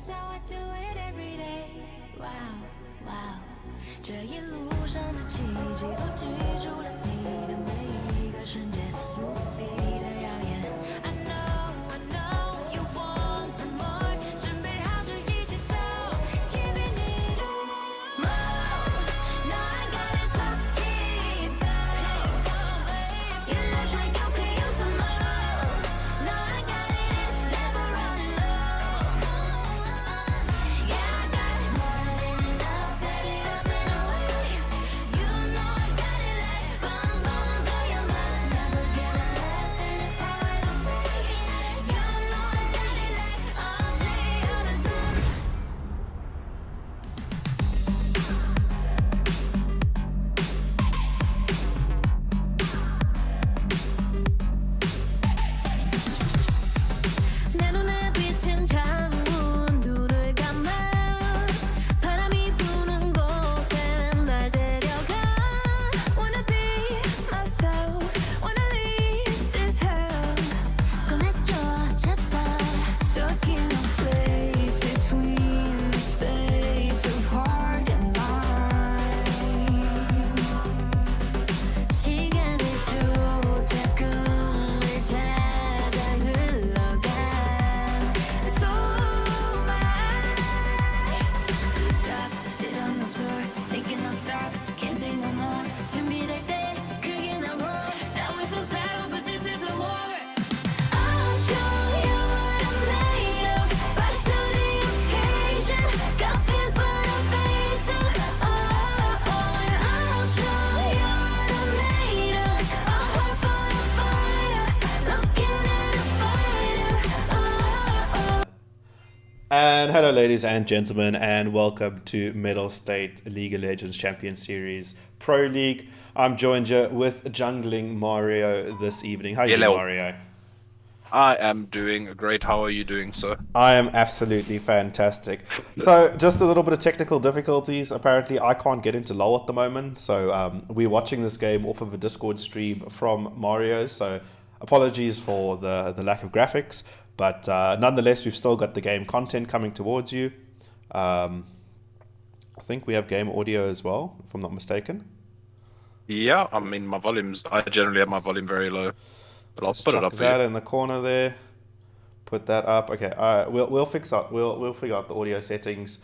how I do it every day. Wow, wow. 这一路上的奇迹都记住了你的每一个瞬间，无比的耀眼。I know you want some more， 准备好就一起走 ，Giving it all. No, I got it so deep down. You look like you could use some more. No, I got it, never running low. Yeah, I got more than enough, got it up and away. You know I got it like boom, boom, blow your mind. Never give a less, and it's how it'll stay. You know I got it like all day, all the time. 내 눈에 비친 창문 눈을 감아 바람이 부는 곳에 날 데려가 Wanna be myself Wanna leave this hell 꺼내줘 제발 Stuck in a place between the space of heart and mind 시간을 쫓아 꿈을 찾아 흘러가 So mad Drop, sit on the floor Thinking I'll stop Can't take no more 준비될 때 그게 나 roar Now it's a battle but this is a war I'll show you what I'm made of Rise to the occasion Got fears but I'm facing And I'll show you what I'm made of A heart full of fire Looking at a fighter And hello, ladies and gentlemen, and welcome to Mettlestate League of Legends Champion Series Pro League. I'm joined here with jungling Mario this evening. How are you doing, Hello. Mario? I am doing great. How are you doing, sir? I am absolutely fantastic. So, just a little bit of technical difficulties. Apparently, I can't get into LoL at the moment, so we're watching this game off of a Discord stream from Mario. So, apologies for the lack of graphics, but nonetheless, we've still got the game content coming towards you. I think we have game audio as well, if I'm not mistaken. Yeah, I mean, I generally have my volume very low, but I'll put it Chuck up for that you. in the corner there. Put that up. Okay, we'll fix up. We'll figure out the audio settings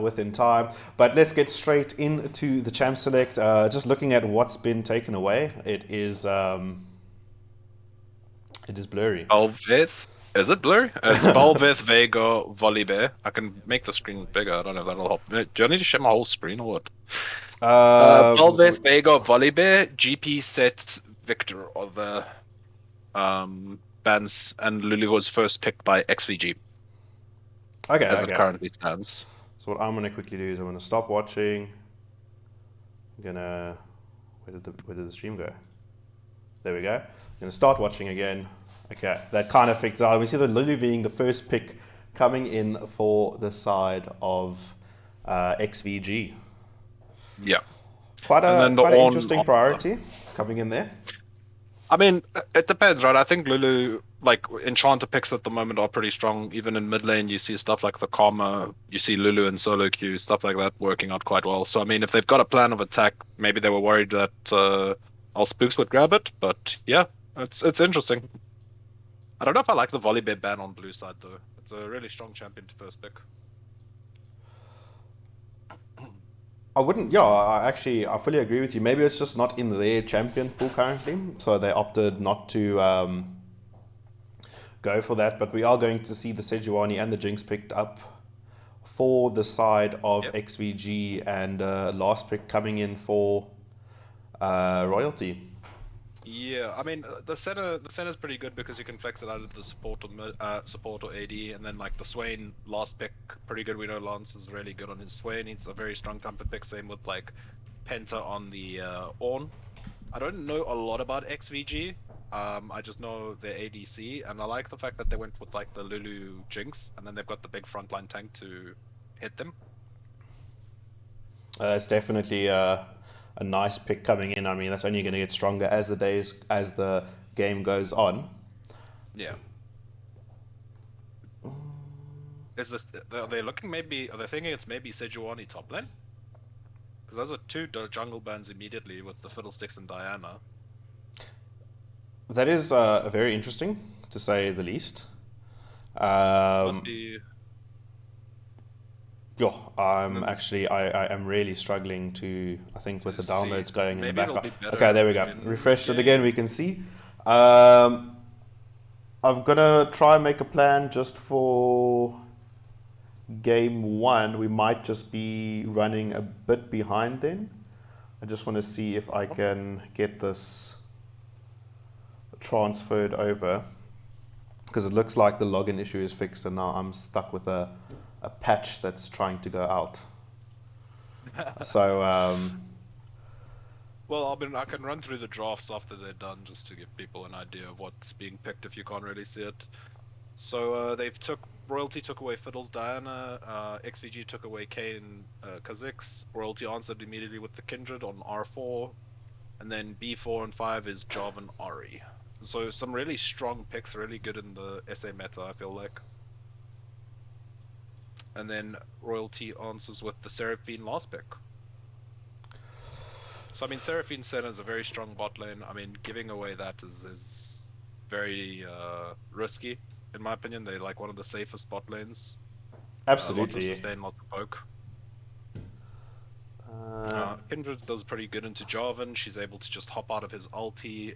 within time. But let's get straight into the champ select. Just looking at what's been taken away, it is blurry. Balveth? Is it blurry? It's Balveth, Vega, Volibear. I can make the screen bigger. I don't know if that'll help. Do I need to share my whole screen or what? Balveth, Vega, Volibear, GP sets Victor are the bans, and Lulu was first picked by XVG Okay, as it okay. currently stands. So what I'm gonna quickly do is I'm gonna stop watching. I'm gonna where did the stream go? There we go. I'm gonna start watching again. Okay, that kind of fixed out. We see the Lulu being the first pick coming in for the side of XVG. Yeah. Quite And then the an on- interesting priority coming in there. I mean, it depends, right? I think Lulu, like, Enchanter picks at the moment are pretty strong. Even in mid lane, you see stuff like the Karma, you see Lulu and solo queue, stuff like that working out quite well. So, I mean, if they've got a plan of attack, maybe they were worried that our Spooks would grab it. But, yeah, it's interesting. I don't know if I like the Volibear ban on blue side, though. It's a really strong champion to first pick. I wouldn't. Yeah, I fully agree with you. Maybe it's just not in their champion pool currently, so they opted not to go for that. But we are going to see the Sejuani and the Jinx picked up for the side of XVG, and last pick coming in for Royalty. Yeah, I mean the center's pretty good because you can flex it out of the support or AD, and then like the Swain last pick pretty good. We know Lance is really good on his Swain. He's a very strong comfort pick. Same with like Penta on the Ornn. I don't know a lot about XVG. I just know their ADC, and I like the fact that they went with like the Lulu Jinx, and then they've got the big frontline tank to hit them. It's definitely a nice pick coming in. I mean, that's only going to get stronger as the game goes on. Yeah. Is this? Are they looking maybe? Are they thinking it's maybe Sejuani top lane? Because those are two jungle bans immediately with the Fiddlesticks and Diana. That is very interesting, to say the least. Must be. Yeah, I'm actually, I am really struggling to, I think with the see. downloads going in the Maybe it'll background. be better Okay, there we go. in Refreshed it game. again, we can see. I'm gonna try and make a plan just for game one. We might just be running a bit behind then. I just want to see if I can get this transferred over, because it looks like the login issue is fixed and now I'm stuck with a patch that's trying to go out. So Well, I can run through the drafts after they're done just to give people an idea of what's being picked if you can't really see it. So Royalty took away Fiddles Diana, XVG took away Kane Kha'Zix, Royalty answered immediately with the Kindred on R4, and then B4 and 5 is Jarvan Ori. So some really strong picks, really good in the SA meta, I feel like. And then Royalty answers with the Seraphine last pick. So I mean, Seraphine Senna is a very strong bot lane. I mean, giving away that is very risky, in my opinion. They're like one of the safest bot lanes. absolutely. Lots of sustain, lots of poke. Kindred does pretty good into Jarvan. She's able to just hop out of his ulti.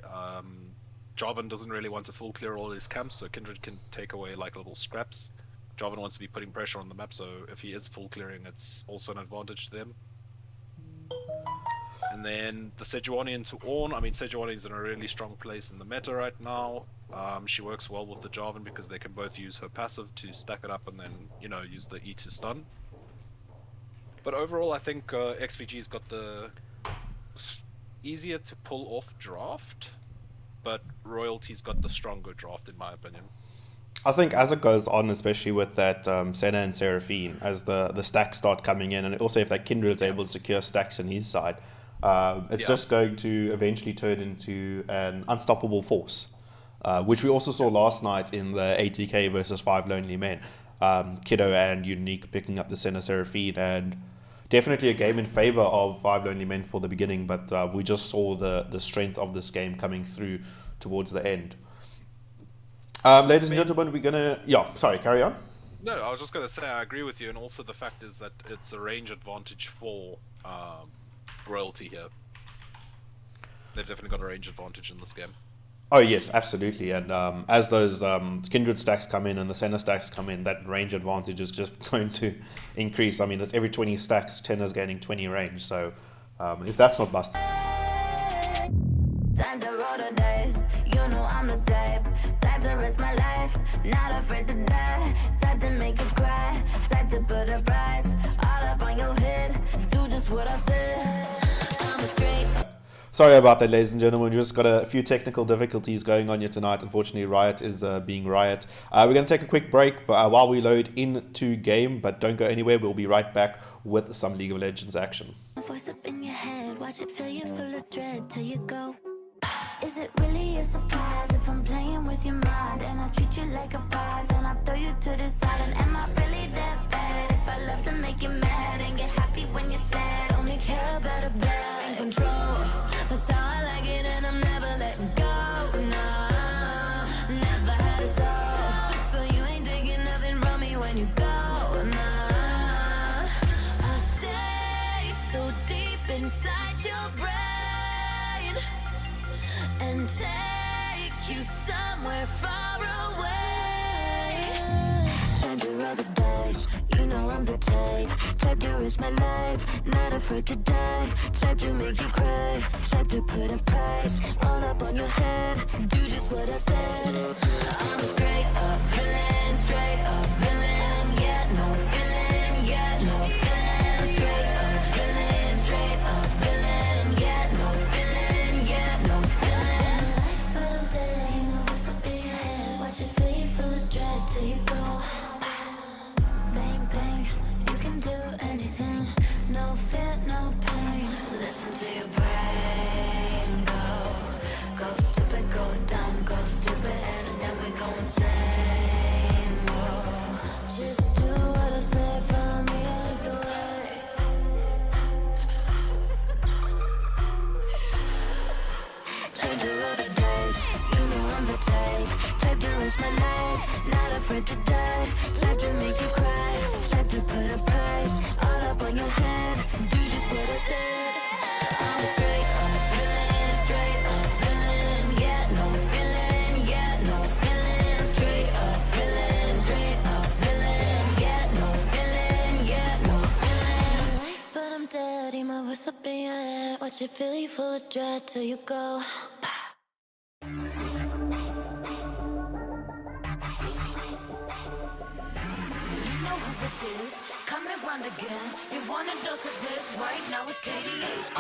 Jarvan doesn't really want to full clear all his camps, so Kindred can take away like little scraps. Jarvan wants to be putting pressure on the map, so if he is full clearing, it's also an advantage to them. And then the Sejuani into Ornn. I mean, Sejuani is in a really strong place in the meta right now. She works well with the Jarvan because they can both use her passive to stack it up and then, you know, use the E to stun. But overall, I think XVG's got the easier to pull off draft, but Royalty's got the stronger draft, in my opinion. I think as it goes on, especially with that Senna and Seraphine, as the stacks start coming in, and also if that Kindred's able to secure stacks on his side, it's just going to eventually turn into an unstoppable force, which we also saw last night in the 80k versus 5 Lonely Men. Kiddo and Unique picking up the Senna Seraphine, and definitely a game in favor of 5 Lonely Men for the beginning, but we just saw the strength of this game coming through towards the end. Ladies and gentlemen, we're gonna... Yeah, sorry, carry on. No, I was just going to say I agree with you, and also the fact is that it's a range advantage for Royalty here. They've definitely got a range advantage in this game. Oh yes, absolutely. And as those Kindred stacks come in and the Senna stacks come in, that range advantage is just going to increase. I mean, it's every 20 stacks, Tenna's gaining 20 range. So if that's not busted... Time to roll the dice, you know I'm the type to risk my life, not afraid to die, type to make you cry, type to put a price all up on your head, do just what I said, I'm a straight. Sorry about that, ladies and gentlemen. We just got a few technical difficulties going on here tonight. Unfortunately, Riot is being Riot. We're going to take a quick break while we load into game, but don't go anywhere. We'll be right back with some League of Legends action. Voice up in your head, watch it fill you full of dread till you go. Is it really a surprise if I'm playing with your mind and I treat you like a prize and I throw you to the side? And am I really that bad if I love to make you mad and get happy when you're sad? Only care about a bad in control. That's how I like it and I'm never letting go. No, never had a soul, so you ain't taking nothing from me when you go. No, I stay so deep inside your brain and take you somewhere far away. Time to roll the dice, you know I'm the type to risk my life, not afraid to die, type to make you cry, type to put a price all up on your head, do just what I said. I'm a straight up villain, yeah, no feeling, yeah, no feeling, straight up villain, yeah, no feeling, yeah, no feeling. But I'm dead, you know what's up in your head, watch it fill you full of dread till you go. Bang, bang, you can do anything, no fear, no pain. Listen to your brain, go stupid, go dumb, go stupid, and then we go insane. the type to risk my life, not afraid to die, type to make you cry, type to put a price all up on your head. Do just what I said. I'm straight up villain, straight up villain, yeah, no feeling, yeah, no feeling, straight up villain, yeah, no feeling, yeah, no feeling. But I'm dead, my voice up in your head, watch it fill you full of dread till you go. Coming round again. You want a dose of this? Right now it's KD8.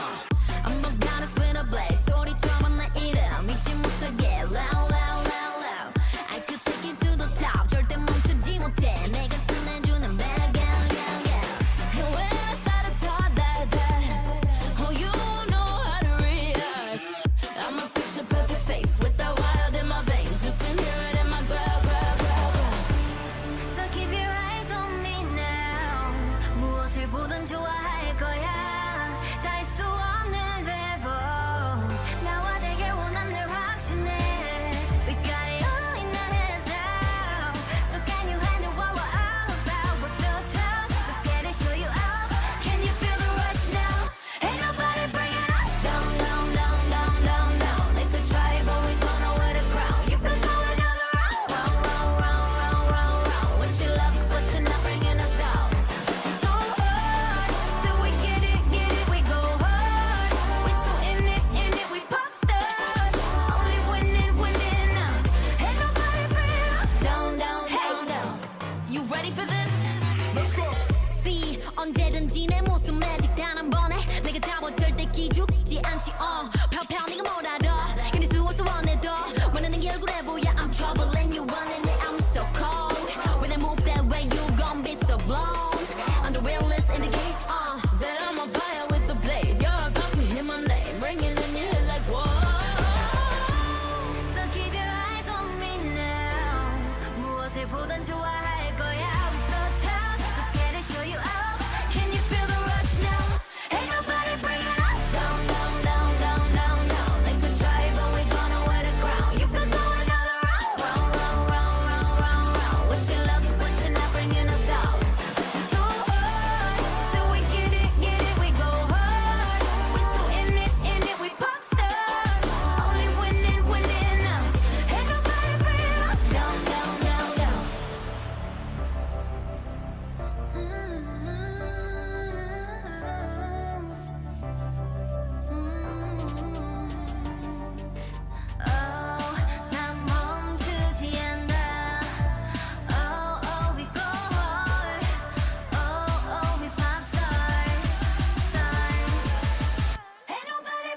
I'm a goddess with a blaze. 소리처럼 나 이름 잊지 못하게. Loud, loud, loud, loud. I could take you to the top. 절대 멈추지 못해. 내가 끝내주는 bad gal, gal, gal. And when I start to talk that, oh, you know how to react. I'm a picture perfect face with the wild in my veins. You can hear it in my growl, growl, growl, growl. So keep your eyes on me now. 무엇을 보든 좋아할 거야. 다 할 수 없는 대보. 나와 되길 원한 늘 확신해. We got it all in our hands now. So can you handle what we're all about? We're so tough. Let's get it, show you out. Can you feel the rush now? Ain't nobody bringing us down, down, down, down, down, down. They could try, but we gonna wear the crown. You could go another round, round, round, round, round, round, round. Wish you luck, but you're not bringing us down. Go hard, till we get it, we go hard. We so in it, we pop stars. Only winning, winning now. Ain't nobody bringing us down, down, down, down. You ready for this? Let's go. See, 언제든지 내 모습 매직 단 한 번에 내가 잡아 절대 기죽지 않지. 펴펴 네가 뭘 알아? 견딜 수 없어 원해도 원하는 게 얼굴에 보여. I'm troubling you running it, I'm so cold. When I move that way, you gon' be so blown. I'm the realest in the game. Said I'm on fire with the blade. You're about to hear my name, ringing in your head like whoa. So keep your eyes on me now. 무엇을 보든 좋아할 거야. We so tough, let's get it, show you out. Can you feel the rush now? Ain't nobody bringing us down, down, down, down, down, down. They could try, but we gonna wear the crown. You could go another round, round, round, round, round, round, round. Wish you luck, but you're not bringing us down. Go hard, till we get it, we go hard. We so in it, we pop stars. Only winning, winning now. Ain't nobody bringing us down, down, down, down. 난 멈추지 않아. We go hard. We pop stars. Ain't nobody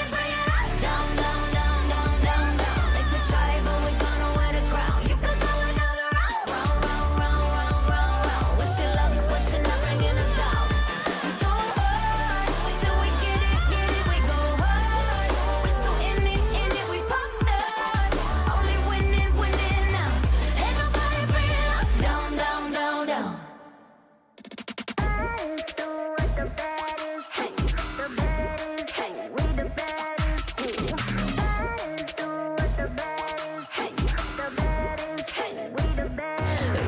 bringing us down, down, down, down, down, down. They could try, but we gonna wear the crown. You could go another round, round, round, round, round, round, round. Wish you luck, but you're not bringing us down. Go hard, till we get it, we go hard. We so in it, we pop stars. Only winning, winning now. Ain't nobody bringing us down, down, down, down.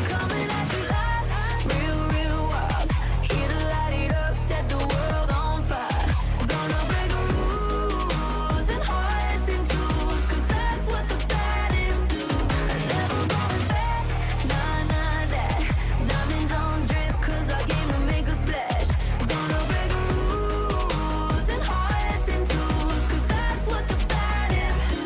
Coming at you live, real, real wild. Here to light it up, set the world on fire. Gonna break rules and hearts in twos, 'cause that's what the baddest do. Never going back, nah, that. Diamonds on drip, 'cause our game will make a splash. Gonna break rules and hearts in twos, 'cause that's what the baddest do.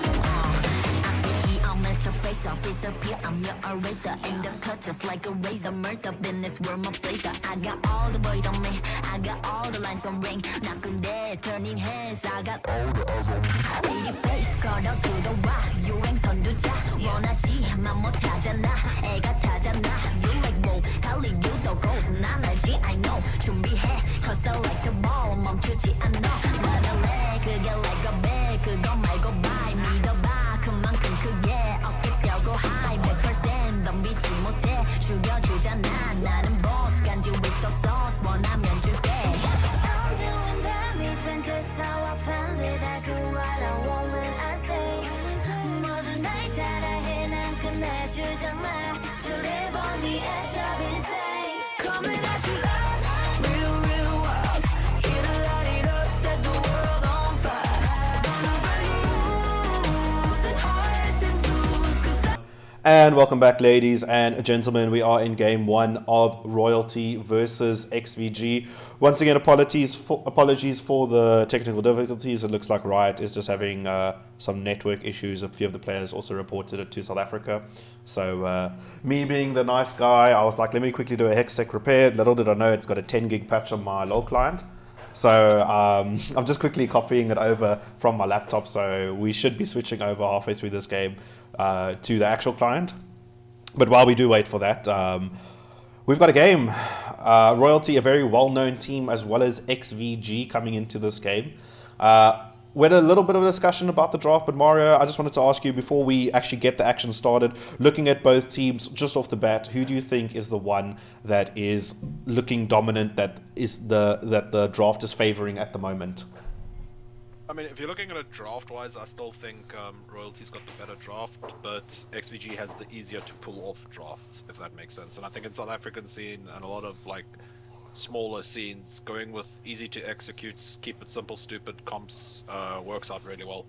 I'll melt your face off, disappear, I'm your eraser. Aim the cut just like a razor. Murder business, world my blazer. I got all the boys on me, I got all the lines on ring. Not good turning heads, I got all the eyes on me. Lady face, 걸어 들어와, 유행 선두자. 원하지만 못하잖아, 애가 타잖아. You like roll, 할리 you don't go. 난 알지, I know. 준비해, 'cause I like the ball. 멈추지 않아, 말할래. 그게 like a bag, 그거 말고 bye. 믿어봐, 그만큼 크게 어깨 펴고 high. 100% 덤비지 못해, 죽여주잖아. 나는 boss, 간지 with the sauce. 원하면 줄게. I'm doing damage when just how I planned it. I do what I want when I say to live on the edge of insane. Coming at you live, real wild. Here to light it up, set the world on fire. Gonna break rules and hearts and tools, 'cause And welcome back, ladies and gentlemen. We are in game one of Royalty versus XVG. Once again, apologies for the technical difficulties. It looks like Riot is just having some network issues. A few of the players also reported it to South Africa. So me being the nice guy, I was like, let me quickly do a hex tech repair. Little did I know it's got a 10 gig patch on my LOL client. So I'm just quickly copying it over from my laptop. So we should be switching over halfway through this game to the actual client. But while we do wait for that, we've got a game. Royalty, a very well-known team, as well as XVG coming into this game. We had a little bit of a discussion about the draft, but Mario, I just wanted to ask you, before we actually get the action started, looking at both teams just off the bat, who do you think is the one that is looking dominant, that the draft is favoring at the moment? I mean, if you're looking at it draft-wise, I still think Royalty's got the better draft, but XVG has the easier to pull off draft, if that makes sense. And I think in South African scene and a lot of like smaller scenes, going with easy to execute, keep it simple, stupid comps works out really well.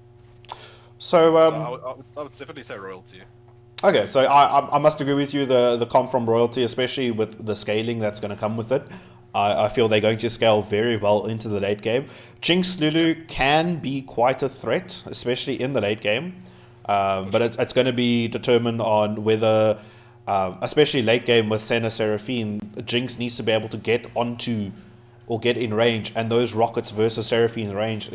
So, I would definitely say Royalty. Okay, so I must agree with you. The comp from Royalty, especially with the scaling that's going to come with it, I feel they're going to scale very well into the late game. Jinx Lulu can be quite a threat, especially in the late game. But it's going to be determined on whether, especially late game with Senna Seraphine, Jinx needs to be able to get onto or get in range, and those rockets versus Seraphine's range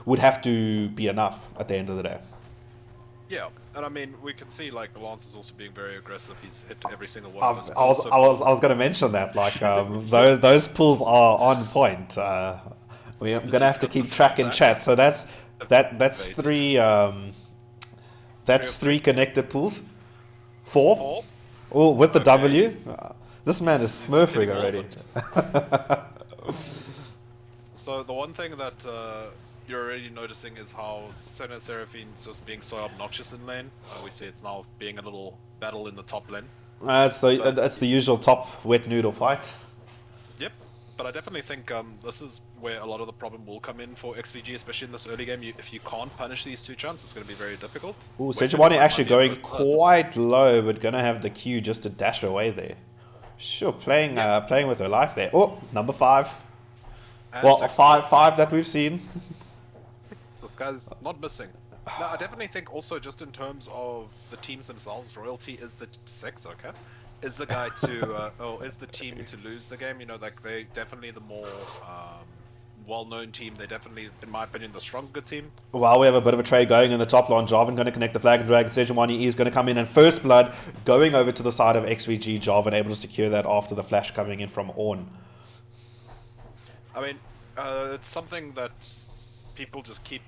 would have to be enough at the end of the day. Yeah, and I mean, we can see like Lance is also being very aggressive. He's hit every single one of those I was going to mention that. Like those pulls are on point. We're going to have to keep track in chat. So that's three. That's three connected pulls. Four. Oh, with the W. This man is smurfing already. So the one thing that you're already noticing is how Senna Seraphine's just being so obnoxious in lane. We see it's now being a little battle in the top lane. That's the usual top wet noodle fight. Yep, but I definitely think this is where a lot of the problem will come in for XVG, especially in this early game. If you can't punish these two chunks, it's going to be very difficult. Ooh, Sejuani actually going quite low, but going to have the Q just to dash away there. Sure, playing with her life there. Oh, number 5. And well, five that we've seen. This guy's not missing. No, I definitely think also just in terms of the teams themselves, Royalty is the 6, okay? Is the guy to, is the team to lose the game. You know, like they definitely the more well-known team. They definitely, in my opinion, the stronger team. While we have a bit of a trade going in the top line, Jarvan going to connect the flag and drag. Sejuani is going to come in, and first blood going over to the side of XVG. Jarvan able to secure that after the flash coming in from Ornn. I mean, it's something that people just keep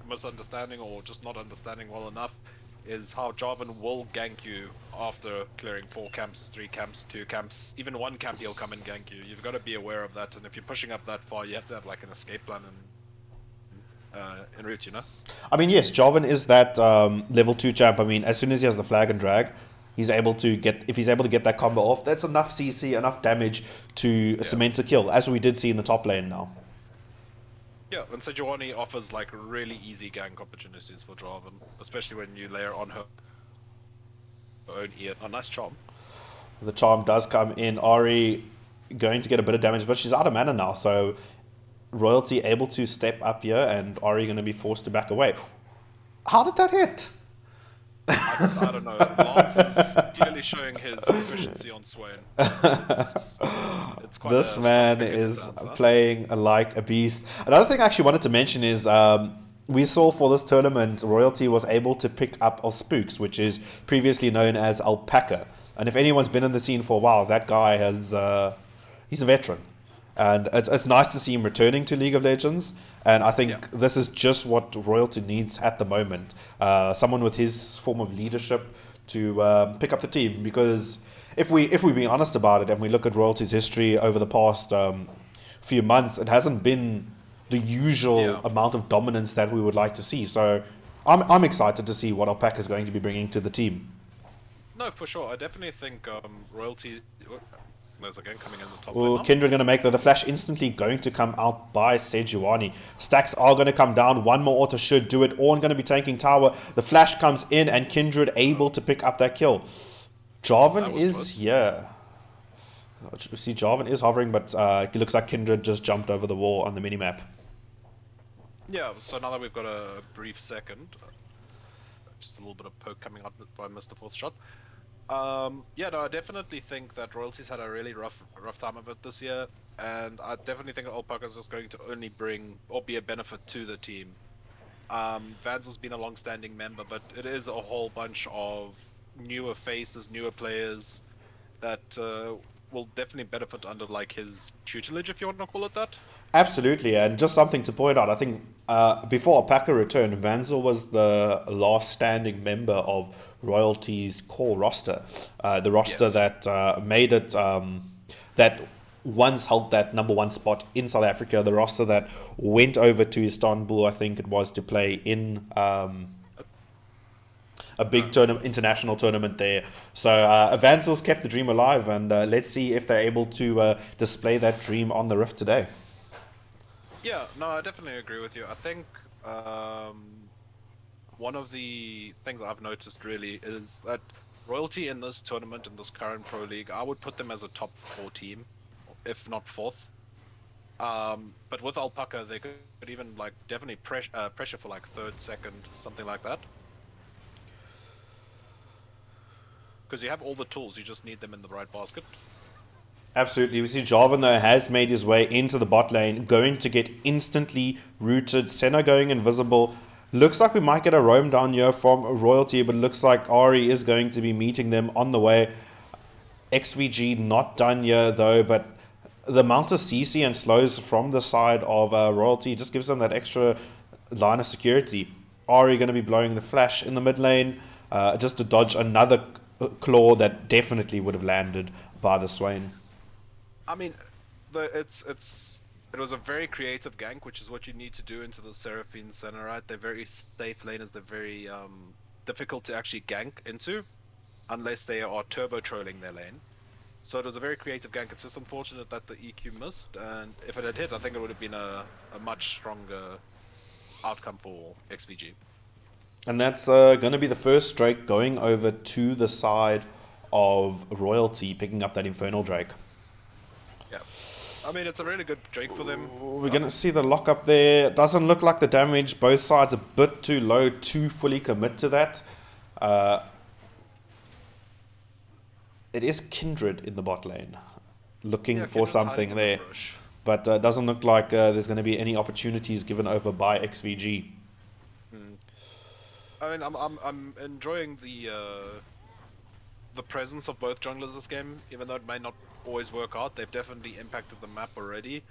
misunderstanding or just not understanding well enough, is how Jarvan will gank you after clearing 4 camps, 3 camps, 2 camps, even 1 camp he'll come and gank you. You've got to be aware of that, and if you're pushing up that far, you have to have like an escape plan en route, you know? I mean, yes, Jarvan is that level 2 champ. I mean, as soon as he has the flag and drag, he's able to get, if he's able to get that combo off, that's enough CC, enough damage to cement a kill, as we did see in the top lane now. Yeah, and Sejuani offers like really easy gank opportunities for Jarvan, especially when you layer on her own ear. A nice charm. The charm does come in. Ahri going to get a bit of damage, but she's out of mana now, so Royalty able to step up here, and Ahri going to be forced to back away. How did that hit? I don't know. Lance is clearly showing his efficiency on Swain. It's quite this man is playing like a beast. Another thing I actually wanted to mention is we saw for this tournament, Royalty was able to pick up Spooks, which is previously known as Alpaca. And if anyone's been in the scene for a while, that guy has he's a veteran. And it's nice to see him returning to League of Legends. And I think this is just what Royalty needs at the moment. Someone with his form of leadership to pick up the team. Because if we're being honest about it, and we look at Royalty's history over the past few months, it hasn't been the usual amount of dominance that we would like to see. So I'm excited to see what Alpaca is going to be bringing to the team. No, for sure. I definitely think Royalty. There's a game coming in the top Oh, lane now. Kindred going to make the flash instantly going to come out by Sejuani. Stacks are going to come down. One more auto should do it. Ornn going to be tanking tower. The flash comes in and Kindred able to pick up that kill. Jarvan is close. here. You see Jarvan is hovering, but it looks like Kindred just jumped over the wall on the minimap. Yeah, so now that we've got a brief second, just a little bit of poke coming out before I missed the fourth shot. Yeah, no, I definitely think that Royalty's had a really rough time of it this year, and I definitely think Alpaca's just going to only bring or be a benefit to the team. Vanzel's been a long-standing member, but it is a whole bunch of newer faces, newer players that will definitely benefit under like his tutelage, if you want to call it that. Absolutely, and just something to point out, I think before Alpaca returned, Vanzel was the last standing member of Royalty's core roster. The roster Yes. that made it, that once held that number one spot in South Africa, the roster that went over to Istanbul, I think it was, to play in a big international tournament there. So Vanzel's kept the dream alive, and let's see if they're able to display that dream on the Rift today. Yeah, no, I definitely agree with you. I think one of the things I've noticed really is that Royalty in this tournament, in this current Pro League, I would put them as a top 4 team, if not 4th. But with Alpaca, they could even like definitely pressure for like 3rd, 2nd, something like that. Because you have all the tools, you just need them in the right basket. Absolutely. We see Jarvan, though, has made his way into the bot lane, going to get instantly rooted. Senna going invisible. Looks like we might get a roam down here from Royalty, but looks like Ari is going to be meeting them on the way. XVG not done here, though, but the amount of CC and slows from the side of Royalty just gives them that extra line of security. Ari going to be blowing the flash in the mid lane, just to dodge another claw that definitely would have landed by the Swain. I mean, it was a very creative gank, which is what you need to do into the Seraphine center, right? They're very safe laners. They're very difficult to actually gank into, unless they are turbo trolling their lane. So it was a very creative gank. It's just unfortunate that the EQ missed, and if it had hit, I think it would have been a much stronger outcome for XVG. And that's going to be the first Drake going over to the side of Royalty, picking up that Infernal Drake. Yeah. I mean, it's a really good Drake for them. We're going to see the lockup there. Doesn't look like the damage. Both sides a bit too low to fully commit to that. It is Kindred in the bot lane, looking for Kindred's something hiding in the there. bush. But doesn't look like there's going to be any opportunities given over by XVG. I mean, I'm enjoying the presence of both junglers this game, even though it may not always work out. They've definitely impacted the map already.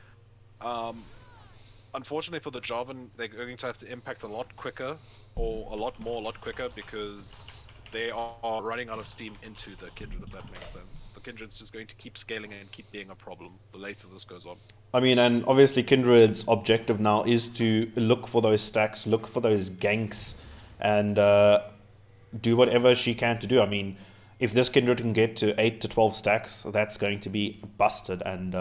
Unfortunately for the Jarvan, they're going to have to impact a lot quicker, or a lot quicker, because they are running out of steam into the Kindred, if that makes sense. The Kindred's just going to keep scaling and keep being a problem the later this goes on. I mean, and obviously Kindred's objective now is to look for those stacks, look for those ganks, and do whatever she can to do. I mean, if this Kindred can get to 8 to 12 stacks, that's going to be busted and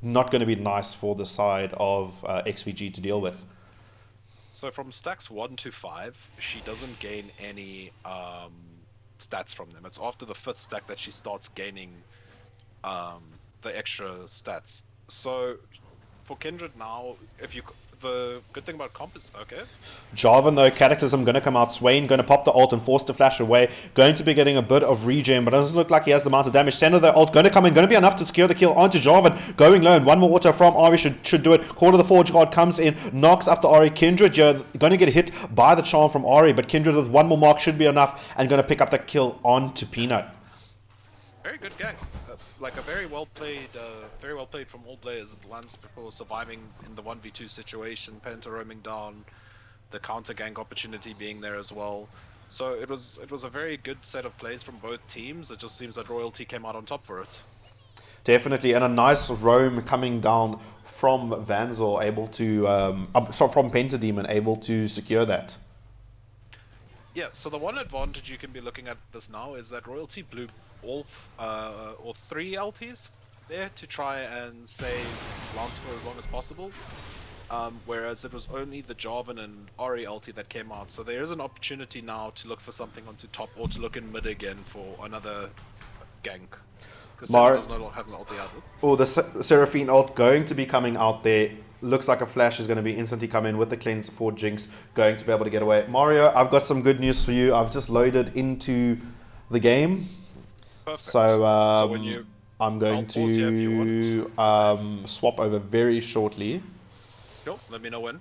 not going to be nice for the side of XVG to deal with. So from stacks 1 to 5, she doesn't gain any stats from them. It's after the 5th stack that she starts gaining the extra stats. So for Kindred now, the good thing about comp is, okay. Jarvan, though, Cataclysm going to come out. Swain going to pop the ult and force the flash away. Going to be getting a bit of regen, but it doesn't look like he has the amount of damage. Center the ult going to come in. Going to be enough to secure the kill onto Jarvan. Going low, and one more auto from Ari should do it. Quarter of the Forge Guard comes in, knocks up the Ari. Kindred, you're going to get hit by the charm from Ari, but Kindred with one more mark should be enough, and going to pick up the kill onto Peanut. Very good gang. Like a very well played from all players. Lance before surviving in the 1v2 situation, Penta roaming down, the counter gank opportunity being there as well. So it was a very good set of plays from both teams. It just seems that Royalty came out on top for it. Definitely, and a nice roam coming down from Vanzel, able to from Pentademon, able to secure that. Yeah, so the one advantage you can be looking at this now is that Royalty blew all or 3 LTs there to try and save Lance for as long as possible. Whereas it was only the Jarvan and Ori ulti that came out, so there is an opportunity now to look for something onto top or to look in mid again for another gank. Because Senna does no longer have an ulti out. Oh, the Seraphine ult going to be coming out there. Looks like a flash is going to be instantly come in with the cleanse for Jinx, going to be able to get away. Mario, I've got some good news for you. I've just loaded into the game. Perfect. So, when you, I'm going to swap over very shortly. Sure, let me know when.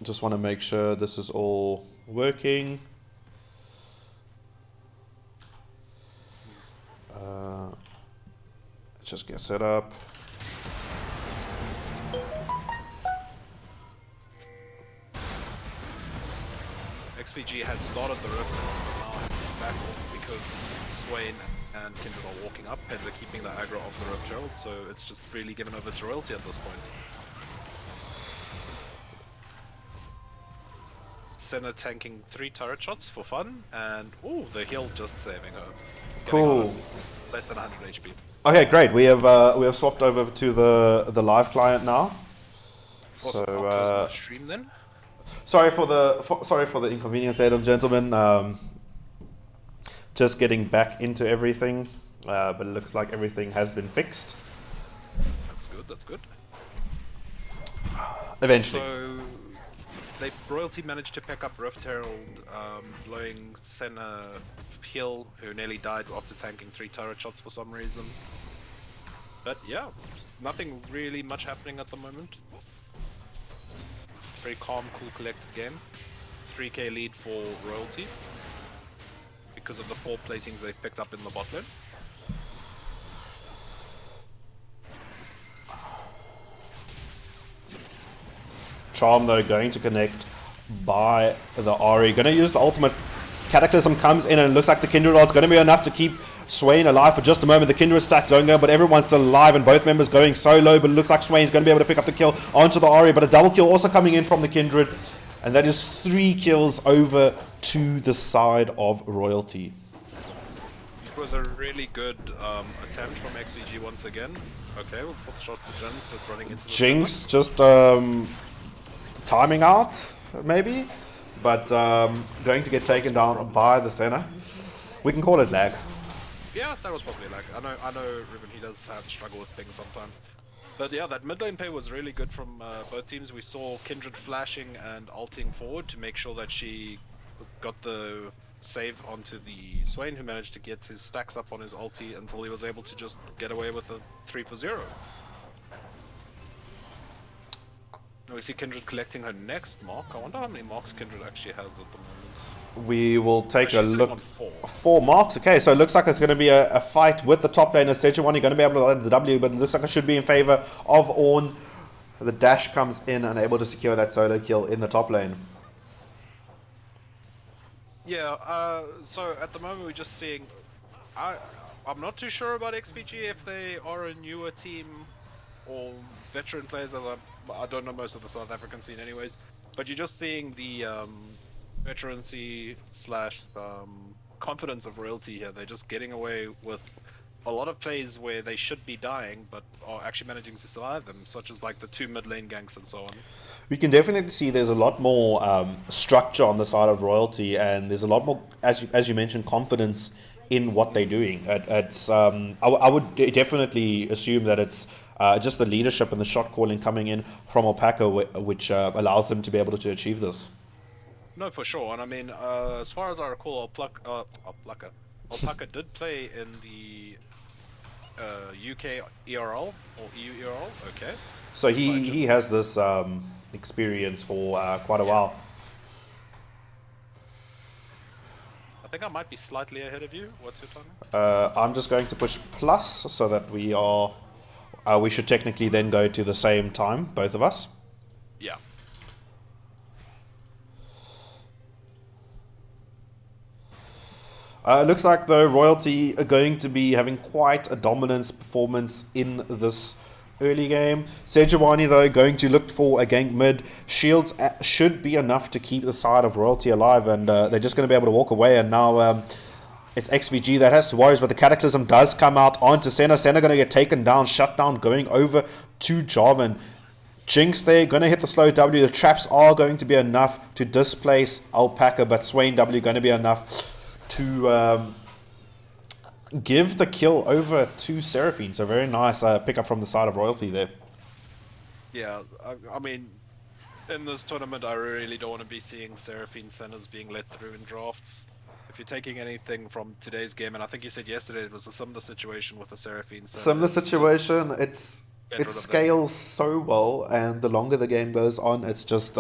Just want to make sure this is all working. Just get set up. XVG had started the rift, but now had to back off because Swain and Kindred are walking up and they're keeping the aggro off the Rift Herald, so it's just really given over to Royalty at this point. Senna tanking 3 turret shots for fun, and ooh, the heal just saving her. Cool. Less than 100 HP. Okay, great. We have swapped over to the live client now. Awesome. So I'll close my stream then. sorry for the inconvenience, ladies and gentlemen. Just getting back into everything, but it looks like everything has been fixed. That's good. That's good. Eventually. So Royalty managed to pick up Rift Herald, blowing Senna heal, who nearly died after tanking 3 turret shots for some reason. But yeah, nothing really much happening at the moment. Very calm, cool, collected game. 3k lead for Royalty because of the 4 platings they've picked up in the bot lane. Charm though going to connect by the Ari. Going to use the ultimate. Cataclysm comes in and it looks like the Kindred ult's going to be enough to keep Swain alive for just a moment. The Kindred stack going on, but everyone's still alive and both members going so low, but it looks like Swain's going to be able to pick up the kill onto the Ari, but a double kill also coming in from the Kindred, and that is 3 kills over to the side of Royalty. It was a really good attempt from XVG once again. Okay, we'll put the shot to Jinx, just running into the Jinx just timing out, maybe, but going to get taken down by the Senna. We can call it lag. Yeah, that was probably lag. I know Ruben, he does have struggle with things sometimes. But yeah, that mid lane play was really good from both teams. We saw Kindred flashing and ulting forward to make sure that she got the save onto the Swain, who managed to get his stacks up on his ulti until he was able to just get away with a 3 for 0. We see Kindred collecting her next mark. I wonder how many marks Kindred actually has at the moment. We will take a She's sitting look. on 4. 4 marks. Okay, so it looks like it's going to be a fight with the top laner. Stage 1, you're going to be able to land the W, but it looks like it should be in favor of Ornn. The dash comes in and able to secure that solo kill in the top lane. Yeah, so at the moment we're just seeing... I'm not too sure about XPG if they are a newer team or veteran players, as I don't know most of the South African scene anyways, but you're just seeing the veterancy slash confidence of Royalty here. They're just getting away with a lot of plays where they should be dying but are actually managing to survive them, such as like the 2 mid lane ganks and so on. We can definitely see there's a lot more structure on the side of Royalty, and there's a lot more, as you mentioned, confidence in what they're doing. I would definitely assume that it's just the leadership and the shot calling coming in from Alpaca, which allows them to be able to achieve this. No, for sure. And I mean, as far as I recall, Alpaca did play in the UK ERL or EU ERL. Okay. So he has this experience for quite a while. I think I might be slightly ahead of you. What's your timing? I'm just going to push plus so that we are. We should technically then go to the same time, both of us. Yeah. It looks like the Royalty are going to be having quite a dominance performance in this early game. Sejuani, though, going to look for a gank mid. Shields should be enough to keep the side of Royalty alive, and they're just going to be able to walk away. And now it's XVG that has to worry, but the Cataclysm does come out onto Senna. Senna going to get taken down, shut down, going over to Jarvan. Jinx there, going to hit the slow W. The traps are going to be enough to displace Alpaca, but Swain W going to be enough to give the kill over to Seraphine. So very nice pickup from the side of Royalty there. Yeah, I mean, in this tournament, I really don't want to be seeing Seraphine centers being let through in drafts. If you're taking anything from today's game, and I think you said yesterday it was a similar situation with the Seraphine center. Similar situation, it scales so well, and the longer the game goes on, it's just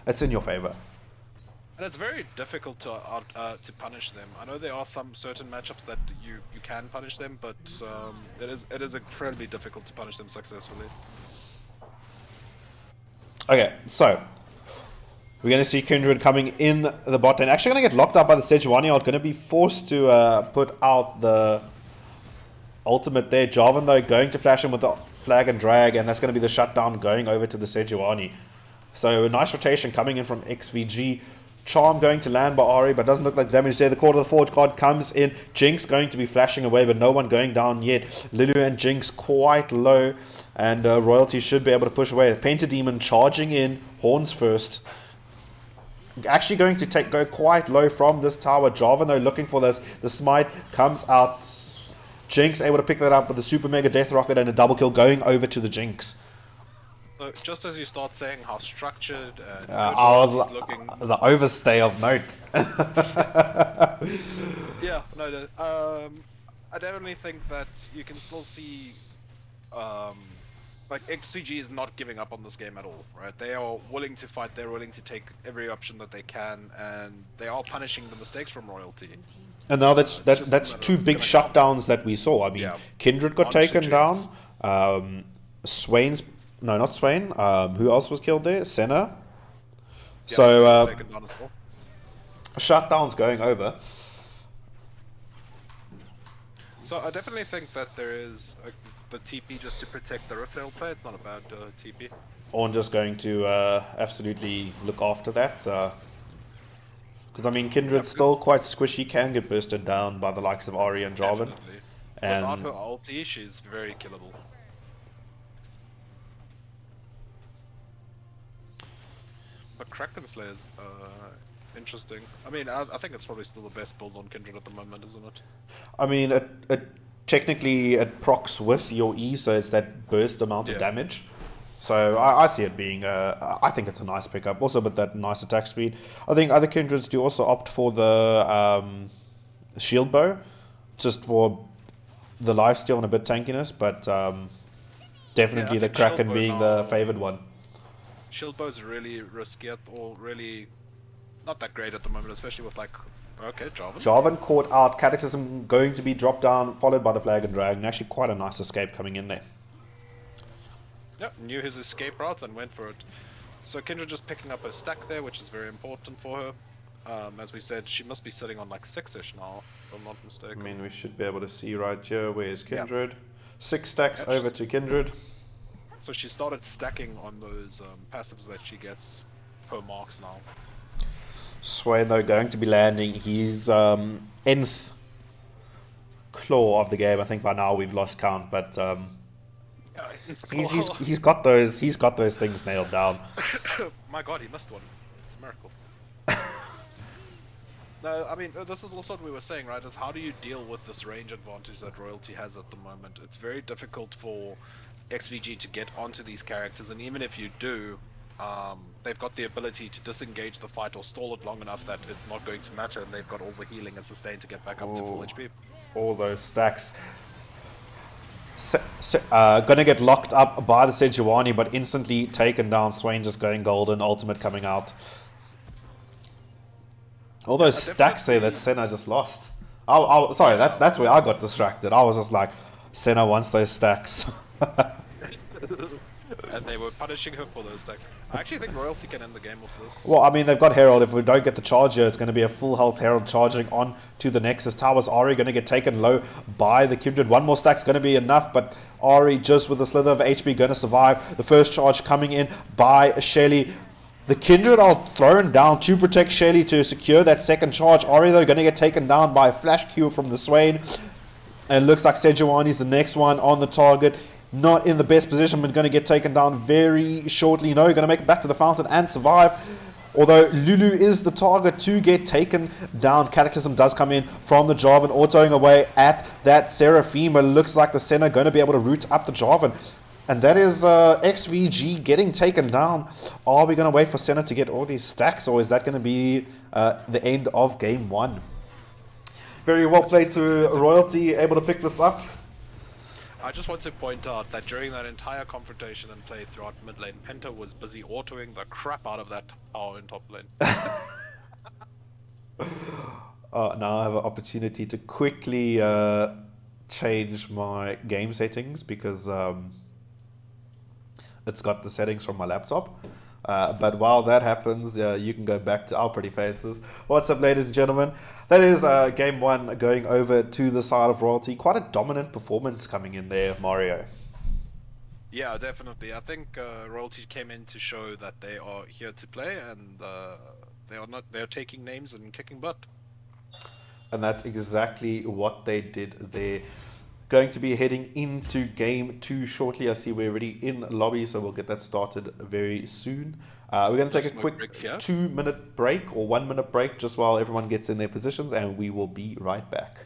it's in your favor. And it's very difficult to punish them. I know there are some certain matchups that you can punish them, but it is incredibly difficult to punish them successfully. Okay, so we're going to see Kindred coming in the bot lane. Actually going to get locked up by the Sejuani ult. Going to be forced to put out the ultimate there. Jarvan, though, going to flash him with the flag and drag, and that's going to be the shutdown going over to the Sejuani. So a nice rotation coming in from XVG. Charm going to land by Ari, but doesn't look like damage there. The Court of the Forge card comes in. Jinx going to be flashing away, but no one going down yet. Lulu and Jinx quite low, and Royalty should be able to push away. Painter Demon charging in, horns first. Actually going to go quite low from this tower. Jarvan, though, looking for this. The smite comes out. Jinx able to pick that up with the super mega death rocket and a double kill going over to the Jinx. So just as you start saying how structured and I was looking, the overstay of note. yeah, no, I definitely think that you can still see, like XCG is not giving up on this game at all, right? They are willing to fight. They're willing to take every option that they can, and they are punishing the mistakes from Royalty. And now that's two big shutdowns that we saw. I mean, yeah. Kindred got taken down. Swain's. No, not Swain. Who else was killed there? Senna. Yeah, so, shutdowns going over. So I definitely think that there is the TP just to protect the Riftdale play. It's not a bad TP. Orn just going to absolutely look after that. Because, I mean, Kindred's still quite squishy, can get bursted down by the likes of Ari and Jarvan. Definitely. And without her ulti, she's very killable. But Kraken Slayer's interesting. I mean, I think it's probably still the best build on Kindred at the moment, isn't it? I mean, technically it procs with your E, so it's that burst amount of damage. So I see it being, I think it's a nice pickup. Also with that nice attack speed. I think other Kindreds do also opt for the shield bow, just for the lifesteal and a bit tankiness, but definitely the Kraken being the favored one. Shield bow's really risky or really not that great at the moment, especially with like, okay, Jarvan. Jarvan caught out, Cataclysm going to be dropped down, followed by the flag and drag, and actually quite a nice escape coming in there. Yep, knew his escape routes and went for it. So Kindred just picking up her stack there, which is very important for her. As we said, she must be sitting on like 6-ish now, if I'm not mistaken. I mean, we should be able to see right here, where's Kindred. 6 stacks over to Kindred. So she started stacking on those passives that she gets per marks now. Swain, though, going to be landing his nth claw of the game. I think by now we've lost count, but he's got those things nailed down. My God, he missed one. It's a miracle. No, I mean, this is also what we were saying, right? Is how do you deal with this range advantage that Royalty has at the moment? It's very difficult for XVG to get onto these characters, and even if you do, they've got the ability to disengage the fight or stall it long enough that it's not going to matter, and they've got all the healing and sustain to get back up to full HP. All those stacks. Gonna get locked up by the Sejuani, but instantly taken down. Swain just going golden, ultimate coming out. All those stacks there that Senna just lost. Oh, sorry, that's where I got distracted. I was just like, Senna wants those stacks. and they were punishing her for those stacks. I actually think Royalty can end the game with this. Well, I mean, they've got Herald. If we don't get the charge here, it's going to be a full health Herald charging on to the Nexus Towers. Ari going to get taken low by the Kindred. One more stack's going to be enough, but Ari just with a slither of HP going to survive. The first charge coming in by Shelly. The Kindred are thrown down to protect Shelly to secure that second charge. Ari, though, going to get taken down by a flash Q from the Swain. And it looks like Sejuani's the next one on the target. Not in the best position, but going to get taken down very shortly. No, going to make it back to the fountain and survive. Although Lulu is the target to get taken down. Cataclysm does come in from the Jarvan, autoing away at that Seraphim. It looks like the center going to be able to root up the Jarvan. And that is XVG getting taken down. Are we going to wait for Senna to get all these stacks, or is that going to be the end of game one? Very well played to Royalty, able to pick this up. I just want to point out that during that entire confrontation and play throughout mid lane, Penta was busy autoing the crap out of that tower in top lane. Now I have an opportunity to quickly change my game settings because it's got the settings from my laptop. But while that happens, you can go back to our pretty faces. What's up, ladies and gentlemen? That is game one going over to the side of Royalty. Quite a dominant performance coming in there, Mario. Yeah, definitely. I think Royalty came in to show that they are here to play, and they are taking names and kicking butt. And that's exactly what they did there. Going to be heading into game two shortly. I see we're already in lobby, so we'll get that started very soon. We're going to take a quick 2-minute break or 1-minute break just while everyone gets in their positions, and we will be right back.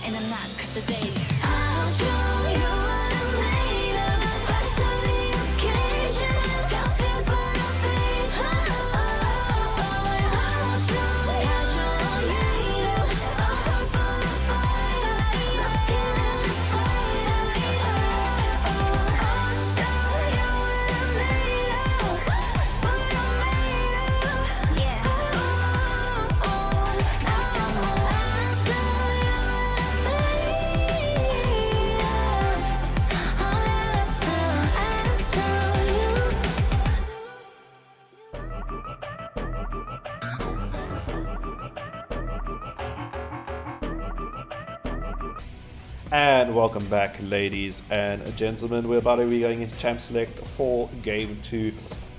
and I'm not cause the day. I'll show you what I'm made of. Rise to the occasion. Got fears but no face. I'll show you a heart full of fire. Looking in the fire. I'll show you what I'm made of. What I'm made of. Yeah. I'll show you what I'm made of. And welcome back, ladies and gentlemen. We're about to be going into Champ Select for Game 2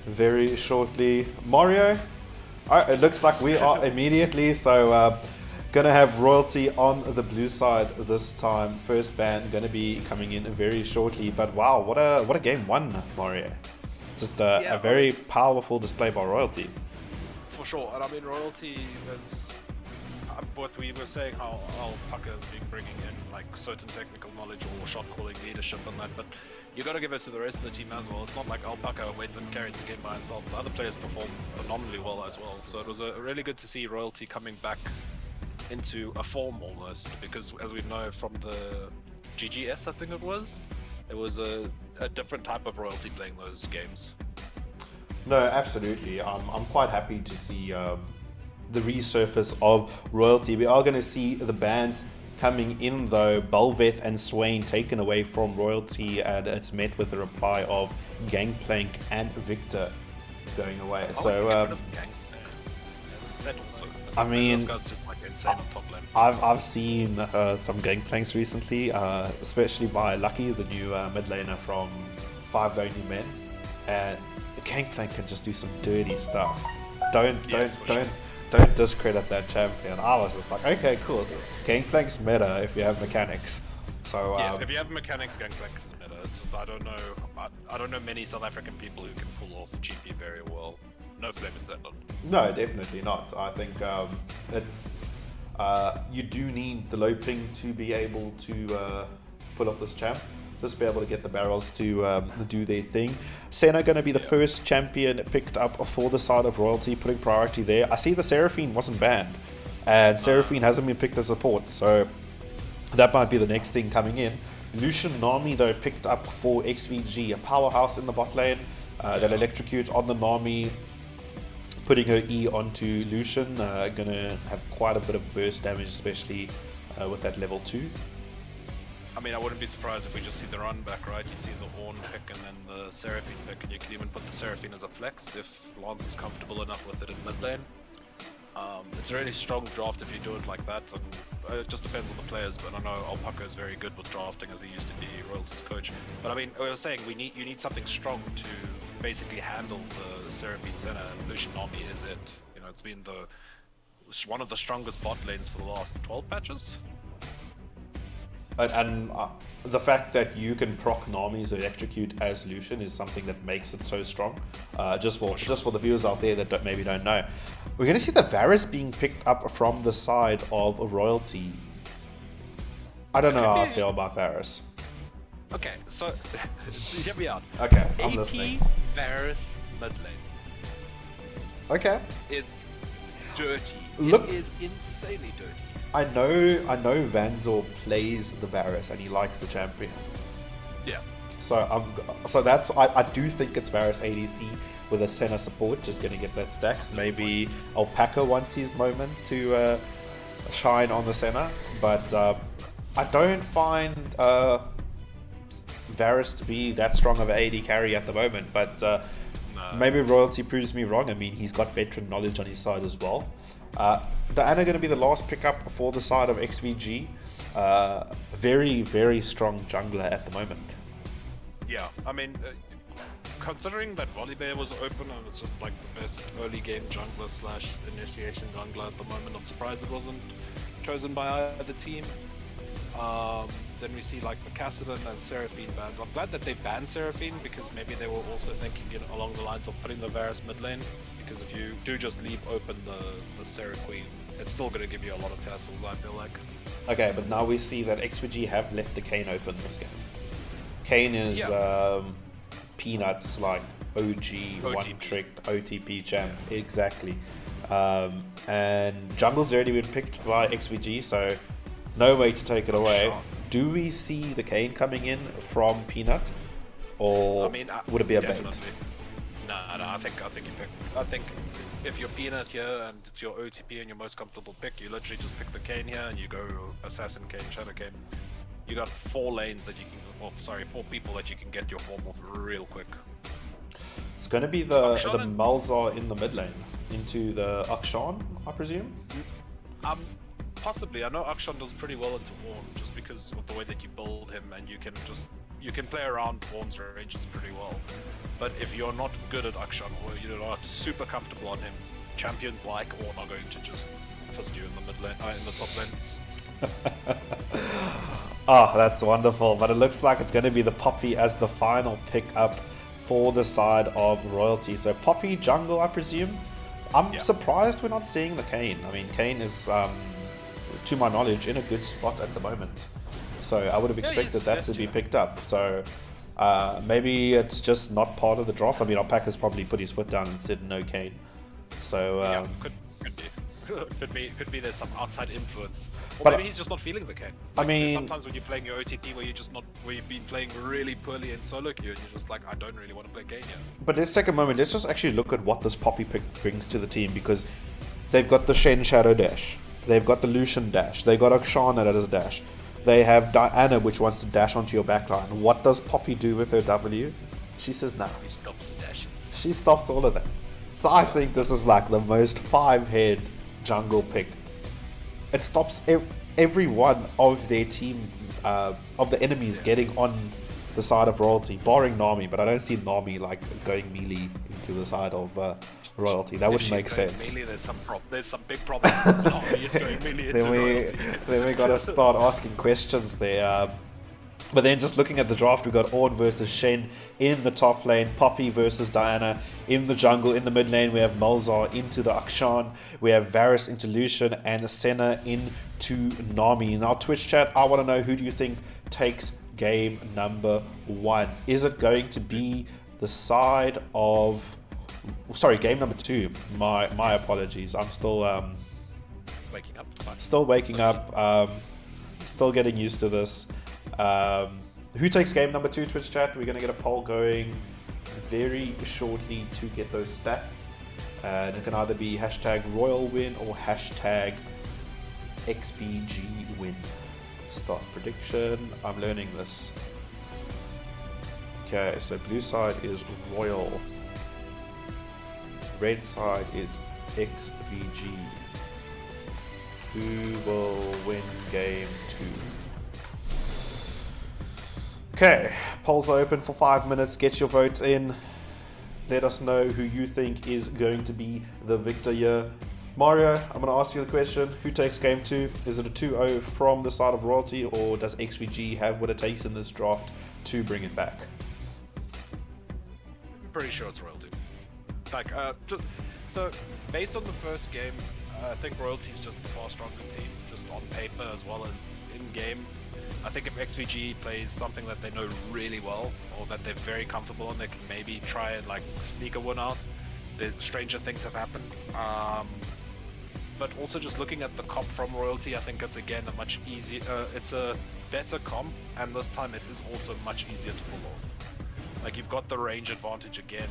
very shortly. Mario, it looks like we are immediately, so gonna have Royalty on the blue side this time. First ban gonna be coming in very shortly, but wow, what a game one, Mario. Just a very powerful display by Royalty. For sure, and I mean Royalty is. Both we were saying how Pucker has been bringing in like certain technical knowledge or shot calling leadership and that, but you got to give it to the rest of the team as well. It's not like Alpaca went and carried the game by himself. The other players performed phenomenally well as well. So it was really good to see Royalty coming back into a form almost, because as we know from the GGS, I think it was a different type of Royalty playing those games. No, absolutely. I'm quite happy to see the resurface of Royalty. We are going to see the bans coming in though. Belveth and Swain taken away from Royalty, and it's met with a reply of Gangplank and Victor going away. I mean, those guys just like insane on top lane. I've seen some Gangplanks recently, especially by Lucky, the new mid laner from 5 Lonely Men, and Gangplank can just do some dirty stuff. Don't discredit that champion. I was just like, okay, cool. Gangplank's meta if you have mechanics. So yes, if you have mechanics, Gangplank is meta. It's just I don't know many South African people who can pull off GP very well. No flame intended. No, definitely not. I think it's you do need the low ping to be able to pull off this champ. Just be able to get the barrels to do their thing. Senna going to be the first champion picked up for the side of Royalty, putting priority there. I see the Seraphine wasn't banned, and Seraphine hasn't been picked as support, so that might be the next thing coming in. Lucian Nami though picked up for XVG, a powerhouse in the bot lane. That electrocute on the Nami, putting her E onto Lucian. Gonna have quite a bit of burst damage, especially with that level 2. I mean, I wouldn't be surprised if we just see the run back, right? You see the Ornn pick and then the Seraphine pick, and you can even put the Seraphine as a flex if Lance is comfortable enough with it in mid lane. It's a really strong draft if you do it like that, and it just depends on the players, but I know Alpaca is very good with drafting as he used to be Royalty's coach. But I mean, I was saying, you need something strong to basically handle the Seraphine Senna, and Lucian Nami is it. You know, it's been one of the strongest bot lanes for the last 12 patches. And the fact that you can proc Nami's electrocute as Lucian is something that makes it so strong. Just for the viewers out there that maybe don't know, we're going to see the Varus being picked up from the side of Royalty. I don't know how I feel about Varus. Okay, so hear me out. Okay, I'm AT listening. Varus mid lane. Okay. Is dirty. Look, it is insanely dirty. I know Vanzor plays the Varus and he likes the champion. Yeah. So that's I do think it's Varus ADC with a Senna support, just gonna get that stacks. Maybe Alpaca wants his moment to shine on the Senna, but I don't find Varus to be that strong of an AD carry at the moment. But maybe Royalty proves me wrong. I mean, he's got veteran knowledge on his side as well. Diana going to be the last pickup for the side of XVG. Very, very strong jungler at the moment. Yeah, I mean, considering that Volibear was open and it's just like the best early game jungler slash initiation jungler at the moment, I'm surprised it wasn't chosen by either team. Then we see like the Cassidy and Seraphine bans. I'm glad that they banned Seraphine because maybe they were also thinking along the lines of putting the Varus mid lane. Because if you do just leave open the Seraphine it's still going to give you a lot of castles, I feel like. Okay, but now we see that XVG have left the Kane open this game. Kane is Peanuts, like OG, one trick, OTP champ, exactly. And jungle's already been picked by XVG, so no way to take it away. Do we see the Kane coming in from Peanut, or would it be a bait? No, I think you pick. I think if you're Peanut here and it's your OTP and your most comfortable pick, you literally just pick the Kane here and you go Assassin Kane, Shadow Kane. You got 4 lanes that you can, 4 people that you can get your form off real quick. It's going to be the Malzahar in the mid lane into the Akshan, I presume. Possibly. I know Akshan does pretty well into Ornn just because of the way that you build him, and you can play around Ornn's ranges pretty well. But if you're not good at Akshan or you're not super comfortable on him, champions like Ornn are going to just fist you in the mid lane, in the top lane. Oh, that's wonderful. But it looks like it's going to be the Poppy as the final pick up for the side of Royalty. So Poppy jungle, I presume. I'm surprised we're not seeing the Kane. I mean, Kane is, to my knowledge, in a good spot at the moment. So I would have expected that to be picked up. So maybe it's just not part of the draft. I mean, Alpaca's probably put his foot down and said no Kane. So could be. Could be there's some outside influence, or but maybe he's just not feeling the Kane. I mean, sometimes when you're playing your OTP where you've been playing really poorly in solo queue, and you're just like, I don't really want to play Kane here. But let's take a moment. Let's just actually look at what this Poppy pick brings to the team, because they've got the Shen Shadow dash, they've got the Lucian dash, they've got Oksana that is dash, they have Diana which wants to dash onto your backline. What does Poppy do with her W? She says no. He stops dashes. She stops all of that. So I think this is like the most 5-head jungle pick. It stops every one of their team, of the enemies getting on the side of Royalty, barring Nami, but I don't see Nami like going melee into the side of Royalty. That wouldn't make sense. Melee, there's some big problems. Nami is going melee into Royalty. Then we gotta start asking questions there. But then just looking at the draft, we've got Ornn versus Shen in the top lane, Poppy versus Diana in the jungle. In the mid lane, we have Malzahar into the Akshan, we have Varus into Lucian, and Senna into Nami. Now, Twitch chat, I want to know, who do you think takes game number 1? Is it going to be the side of... Sorry, game number 2. My apologies. I'm still... waking up. Still waking up. Still getting used to this. Who takes game number 2, Twitch chat? We're going to get a poll going very shortly to get those stats. And it can either be hashtag royal win or hashtag XVG win. Start prediction. I'm learning this. Okay, so blue side is royal. Red side is XVG. Who will win game 2? Okay, polls are open for 5 minutes. Get your votes in. Let us know who you think is going to be the victor here. Mario, I'm going to ask you the question. Who takes game 2? Is it a 2-0 from the side of Royalty, or does XVG have what it takes in this draft to bring it back? I'm pretty sure it's Royalty. Like, so based on the first game, I think Royalty's just a far stronger team, just on paper as well as in game. I think if XVG plays something that they know really well, or that they're very comfortable in, they can maybe try and like sneak a win out. Stranger things have happened. But also just looking at the comp from Royalty, I think it's again a much easier, it's a better comp, and this time it is also much easier to pull off. Like, you've got the range advantage again.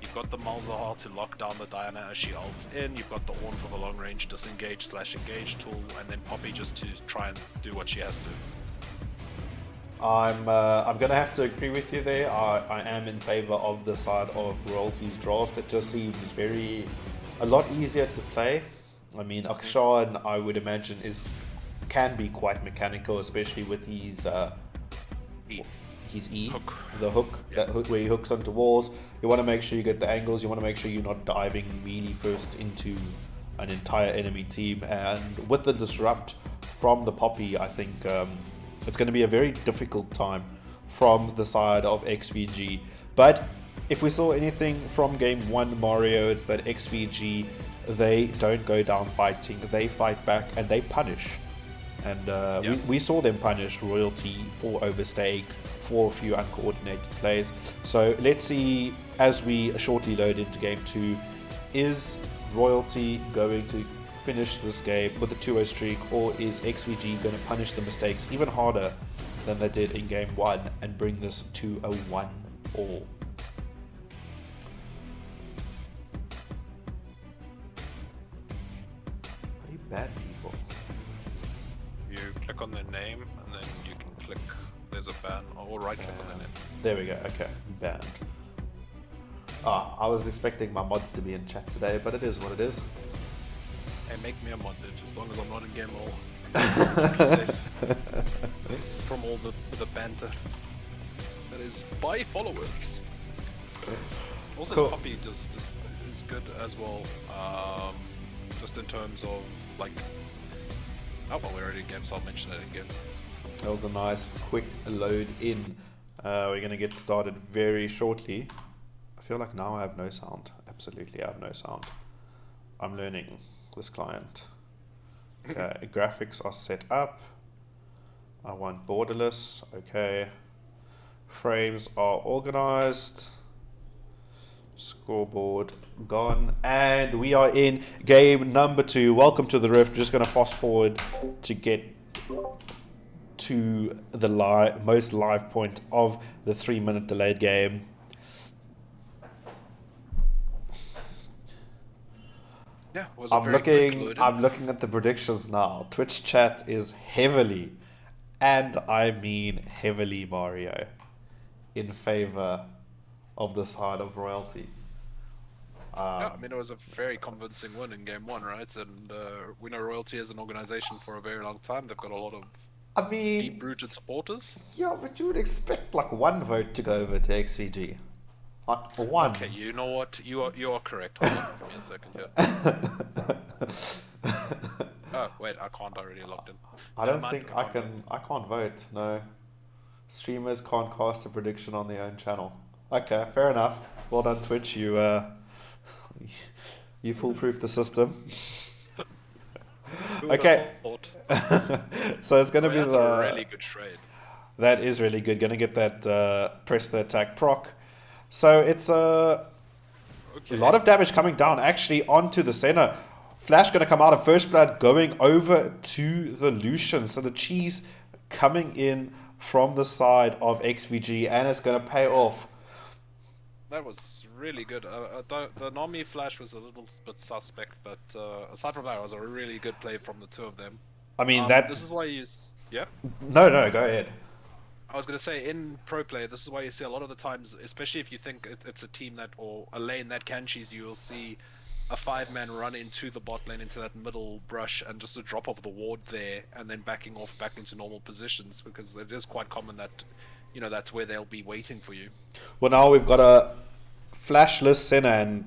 You've got the Malzahar to lock down the Diana as she ults in. You've got the Ornn for the long range disengage/engage tool, and then Poppy just to try and do what she has to. I'm gonna have to agree with you there. I am in favor of the side of Royalty's draft. It just seems a lot easier to play. I mean, Akshan, I would imagine, can be quite mechanical, especially with his E, hook. The hook, that hook where he hooks onto walls. You want to make sure you get the angles. You want to make sure you're not diving melee first into an entire enemy team. And with the disrupt from the Poppy, I think it's going to be a very difficult time from the side of XVG. But if we saw anything from game 1 Mario, it's that XVG, they don't go down fighting, they fight back and they punish. And we saw them punish Royalty for overstaying, for a few uncoordinated plays. So let's see, as we shortly load into game 2, is Royalty going to finish this game with a 2-0 streak, or is XVG going to punish the mistakes even harder than they did in game 1 and bring this to a 1-all? How do you ban people? You click on their name and then you can click, there's a ban, or right click on their name. There we go, okay, banned. I was expecting my mods to be in chat today, but it is what it is. Hey, make me a mod, dude, as long as I'm not in game all. Safe from all the banter. That is by followers. Also, Cool. Puppy just is good as well. Just in terms of like, oh well, we're already in game, so I'll mention it again. That was a nice quick load in. We're going to get started very shortly. I feel like now I have no sound. Absolutely, I have no sound. I'm learning this client. Okay, graphics are set up. I want borderless. Okay. Frames are organized. Scoreboard gone. And we are in game number 2. Welcome to the Rift. Just going to fast forward to get to the most live point of the 3-minute delayed game. Yeah, was a very quick load in. I'm looking at the predictions now. Twitch chat is heavily, and I mean heavily, Mario, in favor of the side of Royalty. Yeah, I mean, it was a very convincing win in game 1, right? And we know Royalty as an organization for a very long time. They've got a lot of I mean, deep-rooted supporters. yeah, but you would expect like 1 vote to go over to XVG. Like 1. Okay, you know what? You are correct. Hold on, give me a second here. Oh wait, I can't already logged in. I don't Never mind, think I can. I can't vote. No, streamers can't cast a prediction on their own channel. Okay, fair enough. Well done, Twitch. You you foolproof the system. Who would Okay. have thought? So it's gonna be That's the. a really good trade. That is really good. Gonna get that press the attack proc. So it's a lot of damage coming down actually onto the center. Flash gonna come out of first blood, going over to the Lucian. So the cheese coming in from the side of XVG, and it's gonna pay off. That was really good. The Nami flash was a little bit suspect, but aside from that, it was a really good play from the two of them. I mean This is why you. Yeah. No, go ahead. I was going to say, in pro play, this is why you see a lot of the times, especially if you think it's a team that, or a lane that can cheese you, you'll see a 5-man run into the bot lane, into that middle brush, and just a drop of the ward there, and then backing off back into normal positions, because it is quite common that, you know, that's where they'll be waiting for you. Well, now we've got a flashless center, and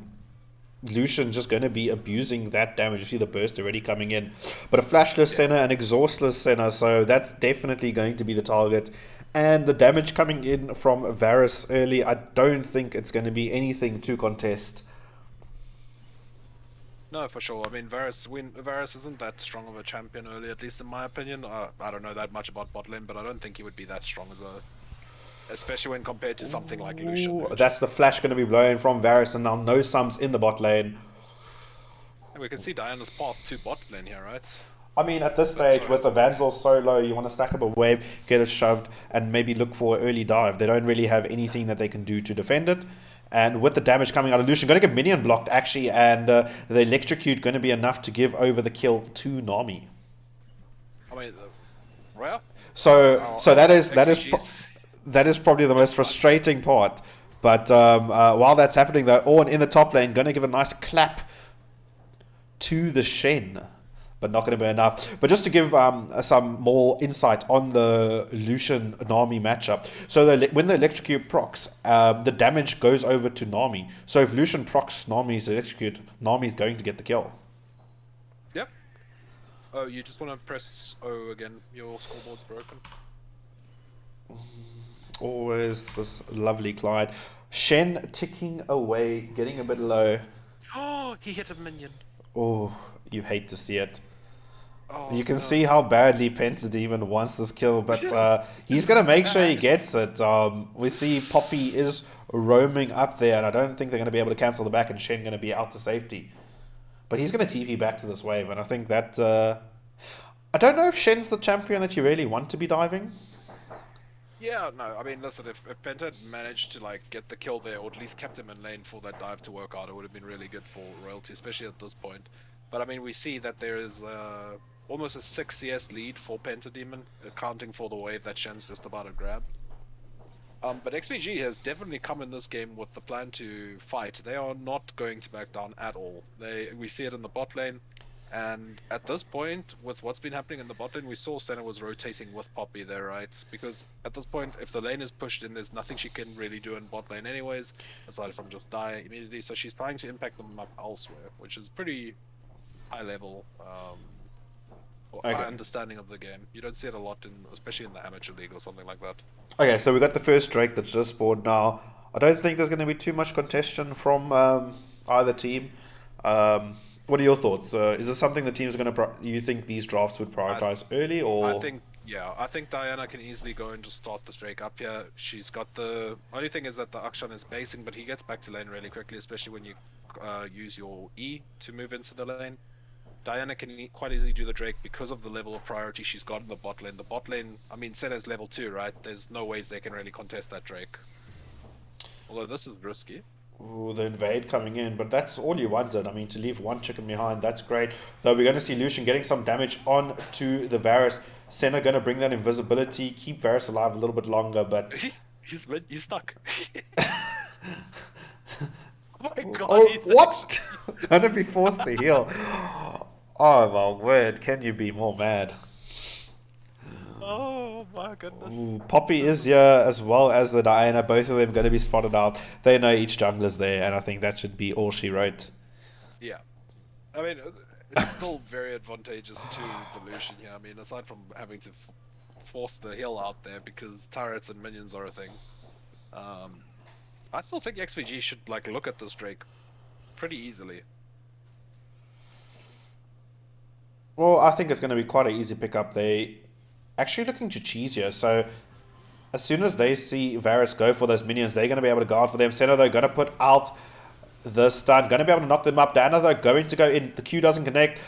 Lucian just going to be abusing that damage. You see the burst already coming in. But a flashless center and exhaustless center, so that's definitely going to be the target. And the damage coming in from Varus early, I don't think it's going to be anything to contest. No, for sure. I mean, Varus isn't that strong of a champion early, at least in my opinion. I don't know that much about bot lane, but I don't think he would be that strong as especially when compared to something like Lucian. Ooh, that's the flash going to be blowing from Varus, and now no sums in the bot lane. And we can see Diana's path to bot lane here, right? I mean, at this stage, with the Vanzal so low, you want to stack up a wave, get it shoved, and maybe look for an early dive. They don't really have anything that they can do to defend it. And with the damage coming out of Lucian, going to get minion blocked, actually, and the electrocute going to be enough to give over the kill to Nami. I mean, well... So that is probably the most frustrating part. But while that's happening, though, Ornn in the top lane, going to give a nice clap to the Shen. But not going to be enough. But just to give some more insight on the Lucian Nami matchup. So when the electrocute procs, the damage goes over to Nami. So if Lucian procs Nami's electrocute, Nami's going to get the kill. Yep. Oh, you just want to press O again. Your scoreboard's broken. Always this lovely Clyde. Shen ticking away, getting a bit low. Oh, he hit a minion. Oh, you hate to see it. Oh, You can no. see how badly Pentademon wants this kill, but he's going to make sure he gets it. We see Poppy is roaming up there, and I don't think they're going to be able to cancel the back, and Shen going to be out to safety. But he's going to TP back to this wave, and I think that... I don't know if Shen's the champion that you really want to be diving. Yeah, no, I mean, listen, if Penta had managed to, like, get the kill there, or at least kept him in lane for that dive to work out, it would have been really good for Royalty, especially at this point. But, I mean, we see that there is almost a 6 CS lead for Pentademon, accounting for the wave that Shen's just about to grab. But XVG has definitely come in this game with the plan to fight. They are not going to back down at all. We see it in the bot lane. And at this point, with what's been happening in the bot lane, we saw Senna was rotating with Poppy there, right? Because at this point, if the lane is pushed in, there's nothing she can really do in bot lane anyways, aside from just die immediately. So she's trying to impact them up elsewhere, which is pretty high level understanding of the game. You don't see it a lot, especially in the amateur league or something like that. Okay, so we got the first Drake that's just spawned now. I don't think there's going to be too much contention from either team. What are your thoughts? Is this something the teams are going to... you think these drafts would prioritize early, or...? I think Diana can easily go and just start the Drake up here. She's got the... Only thing is that the Akshan is basing, but he gets back to lane really quickly, especially when you use your E to move into the lane. Diana can quite easily do the Drake because of the level of priority she's got in the bot lane. The bot lane, I mean, Senna's level 2, right? There's no ways they can really contest that Drake. Although this is risky. Ooh, the invade coming in, but that's all you wanted. I mean, to leave one chicken behind, that's great. Though we're going to see Lucian getting some damage on to the Varus. Senna going to bring that invisibility, keep Varus alive a little bit longer, but... he's stuck. Oh my god, oh, what? Going to be forced to heal. Oh my word, can you be more mad? Oh my goodness. Ooh, Poppy is here as well as the Diana. Both of them going to be spotted out. They know each jungler's there, and I think that should be all she wrote. Yeah. I mean, it's still very advantageous to the Lucian here. I mean, aside from having to force the heal out there because turrets and minions are a thing. I still think XVG should like look at this Drake pretty easily. Well, I think it's going to be quite an easy pickup. They actually looking to cheese here. So as soon as they see Varus go for those minions, they're going to be able to guard for them. Senna, though, going to put out the stun. Going to be able to knock them up. Diana, though, going to go in. The Q doesn't connect.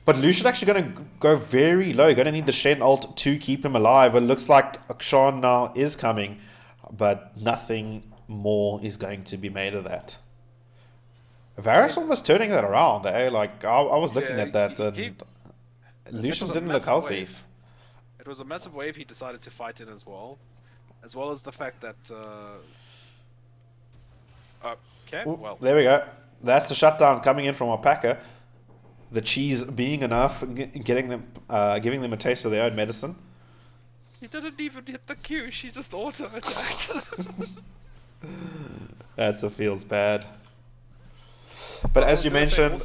But Lucian actually going to go very low. Going to need the Shen ult to keep him alive. It looks like Akshan now is coming. But nothing more is going to be made of that. Varus almost turning that around, eh? Like, I was looking at that, and Lucian didn't look healthy. Wave. It was a massive wave he decided to fight in as well as the fact that... okay, Ooh, well... There we go. That's the shutdown coming in from Alpaca. The cheese being enough, getting them, giving them a taste of their own medicine. He didn't even hit the Q, she just auto-attacked. That feels bad. But as you mentioned...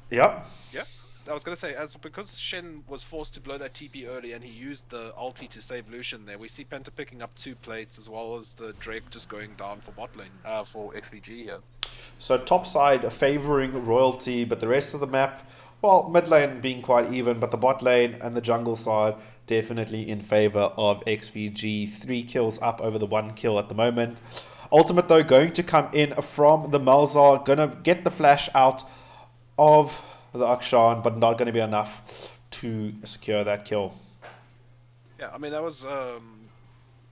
yeah? Yeah? I was gonna say, because Shen was forced to blow that TP early and he used the ulti to save Lucian there, we see Penta picking up 2 plates as well as the Drake just going down for bot lane, for XVG here. So top side favouring Royalty, but the rest of the map, well, mid lane being quite even, but the bot lane and the jungle side definitely in favour of XVG. 3 kills up over the 1 kill at the moment. Ultimate, though, going to come in from the Malzar, going to get the flash out of the Akshan, but not going to be enough to secure that kill. Yeah, I mean, that was...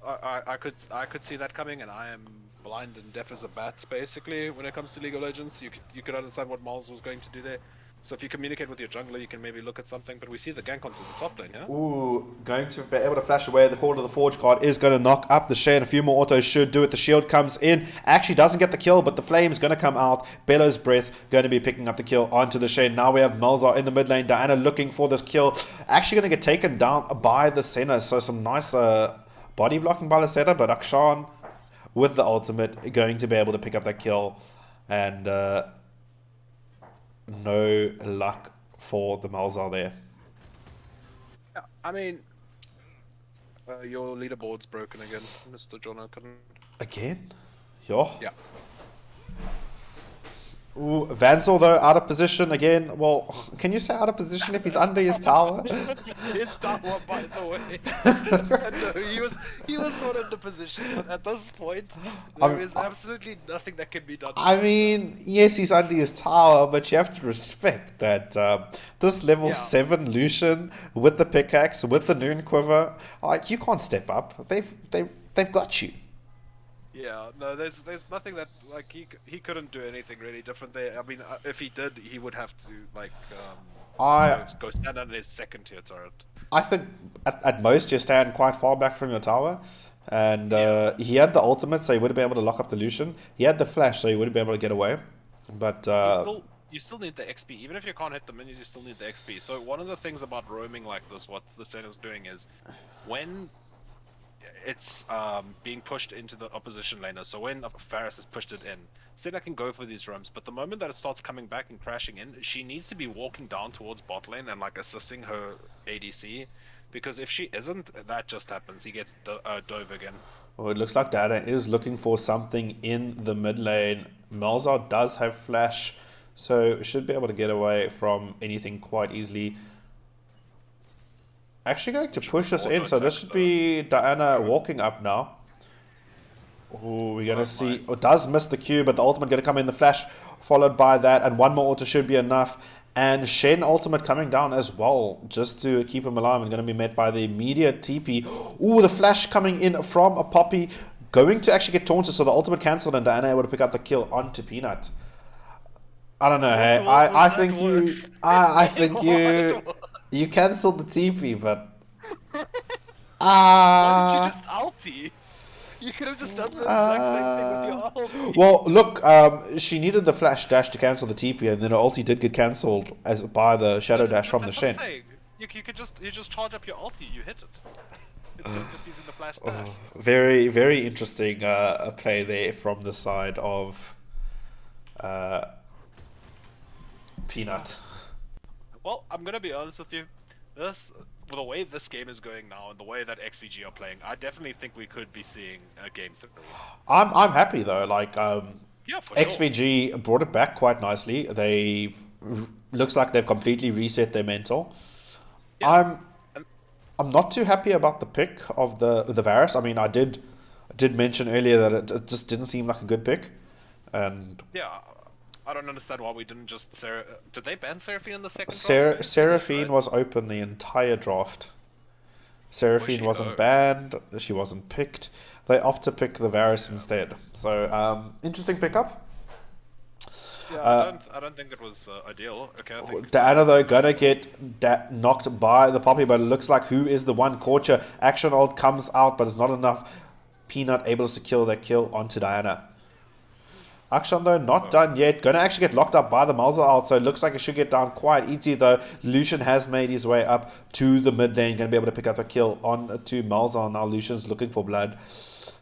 I could see that coming, and I am blind and deaf as a bat, basically, when it comes to League of Legends. You could understand what Malz was going to do there. So if you communicate with your jungler, you can maybe look at something, but we see the gank onto the top lane, yeah? Ooh, going to be able to flash away. The Call to the Forge card is going to knock up the Shen. A few more autos should do it. The shield comes in. Actually doesn't get the kill, but the flame's going to come out. Bellow's Breath going to be picking up the kill onto the Shen. Now we have Malzar in the mid lane. Diana looking for this kill. Actually going to get taken down by the Senna. So some nice body blocking by the Senna, but Akshan with the ultimate going to be able to pick up that kill. And no luck for the Malzar there. Yeah, I mean, your leaderboard's broken again, Mr. Jonathan. Again? Yeah. Yeah. Ooh, Vansel though out of position again. Well, can you say out of position if he's under his tower? His tower, by the way. No, he was not in the position. But at this point, there is absolutely nothing that can be done. I mean, yes, he's under his tower, but you have to respect that this level 7 Lucian with the pickaxe, with the Noon Quiver, like you can't step up. They've got you. Yeah, no, there's nothing that like he couldn't do anything really different there. I mean, if he did, he would have to like go stand under his second tier turret. I think at most you stand quite far back from your tower, and he had the ultimate, so he would have been able to lock up the Lucian. He had the flash, so he would have been able to get away. But you still need the XP, even if you can't hit the minions. You still need the XP. So one of the things about roaming like this, what the Senna's doing is, when it's being pushed into the opposition laner. So when Varus has pushed it in, Senna can go for these roams, but the moment that it starts coming back and crashing in, she needs to be walking down towards bot lane and like assisting her ADC, because if she isn't, that just happens. He gets dove again. Well, it looks like Data is looking for something in the mid lane. Malzahar does have flash, so should be able to get away from anything quite easily. Actually going to push us in, so this should be Diana walking up now. Oh, we're going to see... Oh, does miss the Q, but the ultimate going to come in, the flash followed by that, and one more auto should be enough. And Shen ultimate coming down as well, just to keep him alive, and going to be met by the immediate TP. Ooh, the flash coming in from a Poppy, going to actually get taunted, so the ultimate cancelled, and Diana able to pick up the kill onto Peanut. I don't know, hey, I think you cancelled the TP, but why did you just ulti? You could have just done the exact same thing with your ulti. Well, look, she needed the flash dash to cancel the TP, and then her ulti did get cancelled by the shadow dash from the Shen. You could just charge up your ulti, you hit it. Instead of just using the flash dash. Very, very interesting play there from the side of Peanut. Well, I'm gonna be honest with you. The way this game is going now, and the way that XVG are playing, I definitely think we could be seeing a game 3. I'm happy though. Like, yeah, for XVG sure. brought it back quite nicely. Looks like they've completely reset their mental. Yeah. I'm not too happy about the pick of the Varus. I mean, I did mention earlier that it just didn't seem like a good pick, and yeah. I don't understand why we didn't just... Did they ban Seraphine in the second draft? Seraphine was open the entire draft. Seraphine wasn't banned. She wasn't picked. They opt to pick the Varus instead. So, interesting pickup. Yeah, I don't think it was ideal. Okay, I think... Diana, though, gonna get knocked by the Poppy, but it looks like who is the one Corcher. Action ult comes out, but it's not enough. Peanut able to secure that kill onto Diana. Akshan though, not done yet. Gonna actually get locked up by the Malzahar ult, so it looks like it should get down quite easy though. Lucian has made his way up to the mid lane. Gonna be able to pick up a kill on to Malzahar. Now Lucian's looking for blood.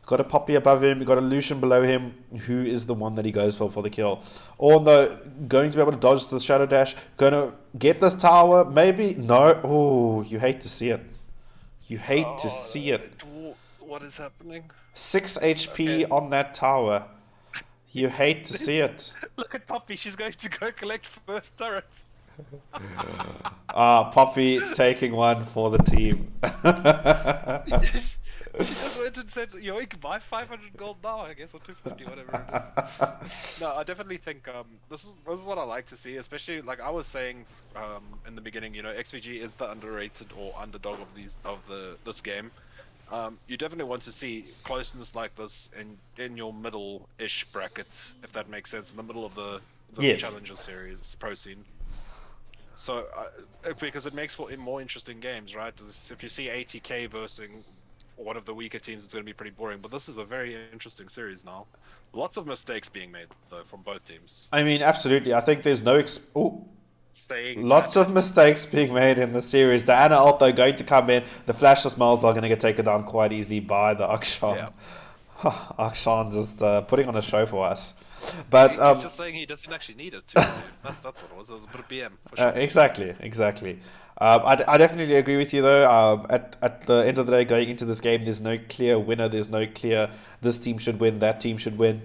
Got a Poppy above him, got a Lucian below him. Who is the one that he goes for the kill? Or no, going to be able to dodge the Shadow Dash. Gonna get this tower, maybe? No. Oh, you hate to see it. You hate to see it. What is happening? 6 HP on that tower. You hate to see it. Look at Poppy, she's going to go collect first turret. Poppy taking one for the team. She just went and said, yo, you can buy 500 gold now, I guess, or 250, whatever it is. No, I definitely think this is what I like to see, especially, like I was saying in the beginning, you know, XVG is the underrated or underdog of this game. You definitely want to see closeness like this in your middle-ish bracket, if that makes sense, in the middle of the yes. Challenger Series, Pro Scene. So, because it makes for more interesting games, right? If you see ATK versus one of the weaker teams, it's going to be pretty boring. But this is a very interesting series now. Lots of mistakes being made, though, from both teams. I mean, absolutely. I think there's no... Lots of mistakes being made in the series. Diana ult though going to come in. The flashless Miles are going to get taken down quite easily by the Akshan. Yeah. Akshan just putting on a show for us. But he's just saying he doesn't actually need it too. That's what it was. It was a bit of BM for sure. Exactly. I definitely agree with you though. At the end of the day, going into this game, there's no clear winner. There's no clear this team should win, that team should win.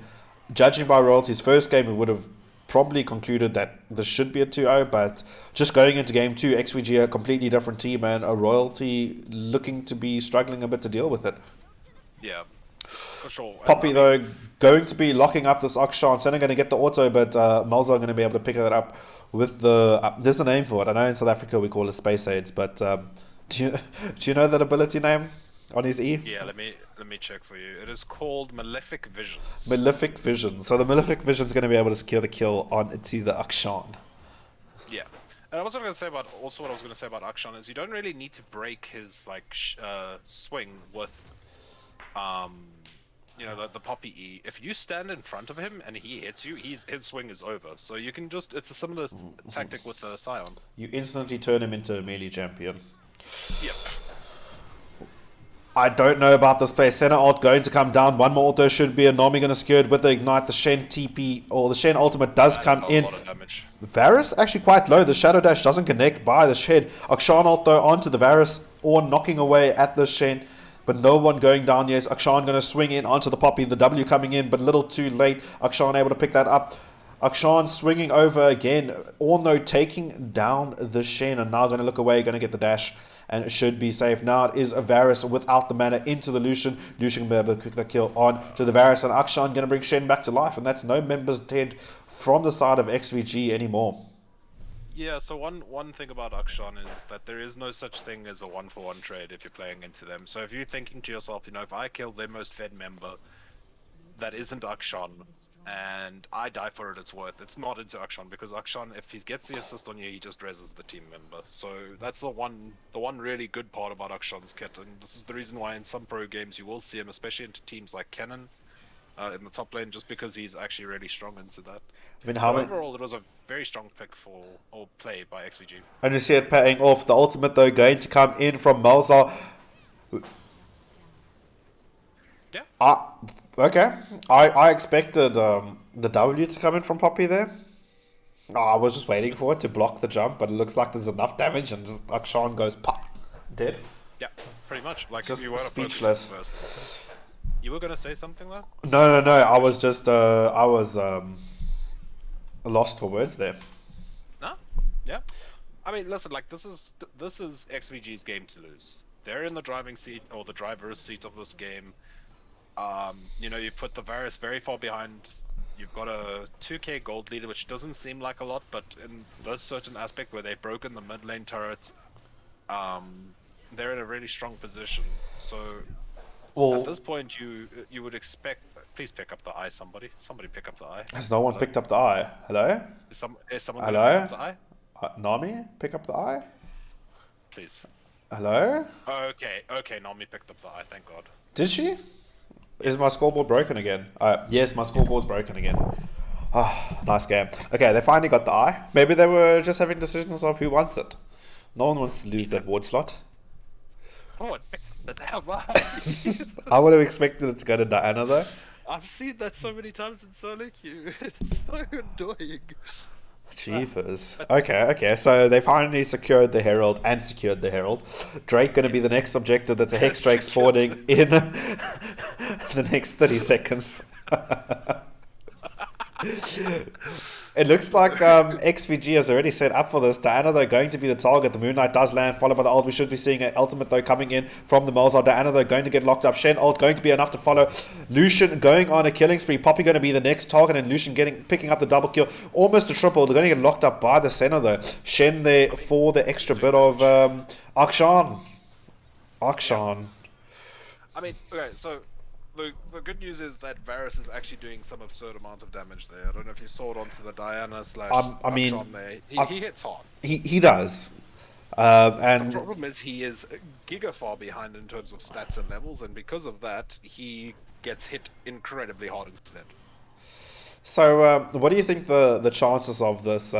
judging by Royalty's first game, we would have probably concluded that this should be a 2-0, but just going into game 2, XVG a completely different team and a Royalty looking to be struggling a bit to deal with it. Yeah, for sure. Poppy, though, going to be locking up this Akshan. Senna going to get the auto, but Malzo going to be able to pick that up with the... there's a name for it. I know in South Africa we call it Space Aids, but do you know that ability name on his E? Yeah, let me check for you. It is called Malefic Visions. Malefic Vision. So the Malefic Vision is going to be able to secure the kill to the Akshan. Yeah. And what I was going to say about Akshan is you don't really need to break his swing with the Poppy E. If you stand in front of him and he hits you, his swing is over. So you can just, it's a similar tactic with Scion. You instantly turn him into a melee champion. Yep. I don't know about this play. Center ult going to come down. One more auto should be a Nami going to secure it with the ignite. The Shen TP or the Shen ultimate does come in. Varus actually quite low. The Shadow Dash doesn't connect by the Shen. Akshan ult though onto the Varus or knocking away at the Shen. But no one going down yet. Akshan going to swing in onto the Poppy. The W coming in, but a little too late. Akshan able to pick that up. Akshan swinging over again. Orno taking down the Shen and now going to look away. Going to get the dash. And it should be safe. Now it is a Varus without the mana into the Lucian. Lucian can be able to pick that kill on to the Varus. And Akshan going to bring Shen back to life. And that's no members dead from the side of XVG anymore. Yeah, so one thing about Akshan is that there is no such thing as a 1-for-1 trade if you're playing into them. So if you're thinking to yourself, if I kill their most fed member that isn't Akshan, and I die for it, it's worth. It's not into Akshan, because Akshan, if he gets the assist on you, he just reses the team member. So that's the one really good part about Akshan's kit, and this is the reason why in some pro games you will see him, especially into teams like Kennen in the top lane, just because he's actually really strong into that. I mean, overall, it was a very strong pick play by XVG. And you see it paying off. The ultimate though going to come in from Malzar. Yeah. Okay. I expected the W to come in from Poppy there. I was just waiting for it to block the jump, but it looks like there's enough damage and just Akshan goes pop, dead. Yeah, pretty much. Like just you were speechless. You were gonna say something though? No. I was just lost for words there. No? Yeah. I mean, listen. Like this is XVG's game to lose. They're in the driving seat or the driver's seat of this game. You put the Varus very far behind. You've got a 2k gold leader, which doesn't seem like a lot, but in this certain aspect where they've broken the mid lane turret, they're in a really strong position. So at this point, you would expect. Please pick up the eye, somebody. Somebody pick up the eye. Has no one picked up the eye? Hello? Is someone Hello? pick up the eye? Nami, pick up the eye. Please. Hello? Okay. Nami picked up the eye. Thank God. Did she? Is my scoreboard broken again? Yes, my scoreboard's broken again. Nice game. Okay, they finally got the eye. Maybe they were just having decisions of who wants it. No one wants to lose that ward slot. Oh, the damn eye. I would have expected it to go to Diana though. I've seen that so many times in solo queue. It's so annoying. Jeepers. Okay, so they finally secured the Herald and secured the Herald. Drake going to be the next objective. That's a Hex Drake spawning in the next 30 seconds. It looks like XVG has already set up for this. Diana though going to be the target. The Moonlight does land, followed by the ult. We should be seeing an ultimate though coming in from the Malzar. Diana though going to get locked up. Shen ult going to be enough to follow. Lucian going on a killing spree. Poppy going to be the next target, and Lucian picking up the double kill. Almost a triple. They're going to get locked up by the center though. Shen there for the extra bit of Akshan. I mean, okay, so the good news is that Varus is actually doing some absurd amount of damage there. I don't know if you saw it onto the Diana slash Akshan there. He hits hard. He does. And the problem is he is giga far behind in terms of stats and levels, and because of that, he gets hit incredibly hard instead. So, what do you think the chances of this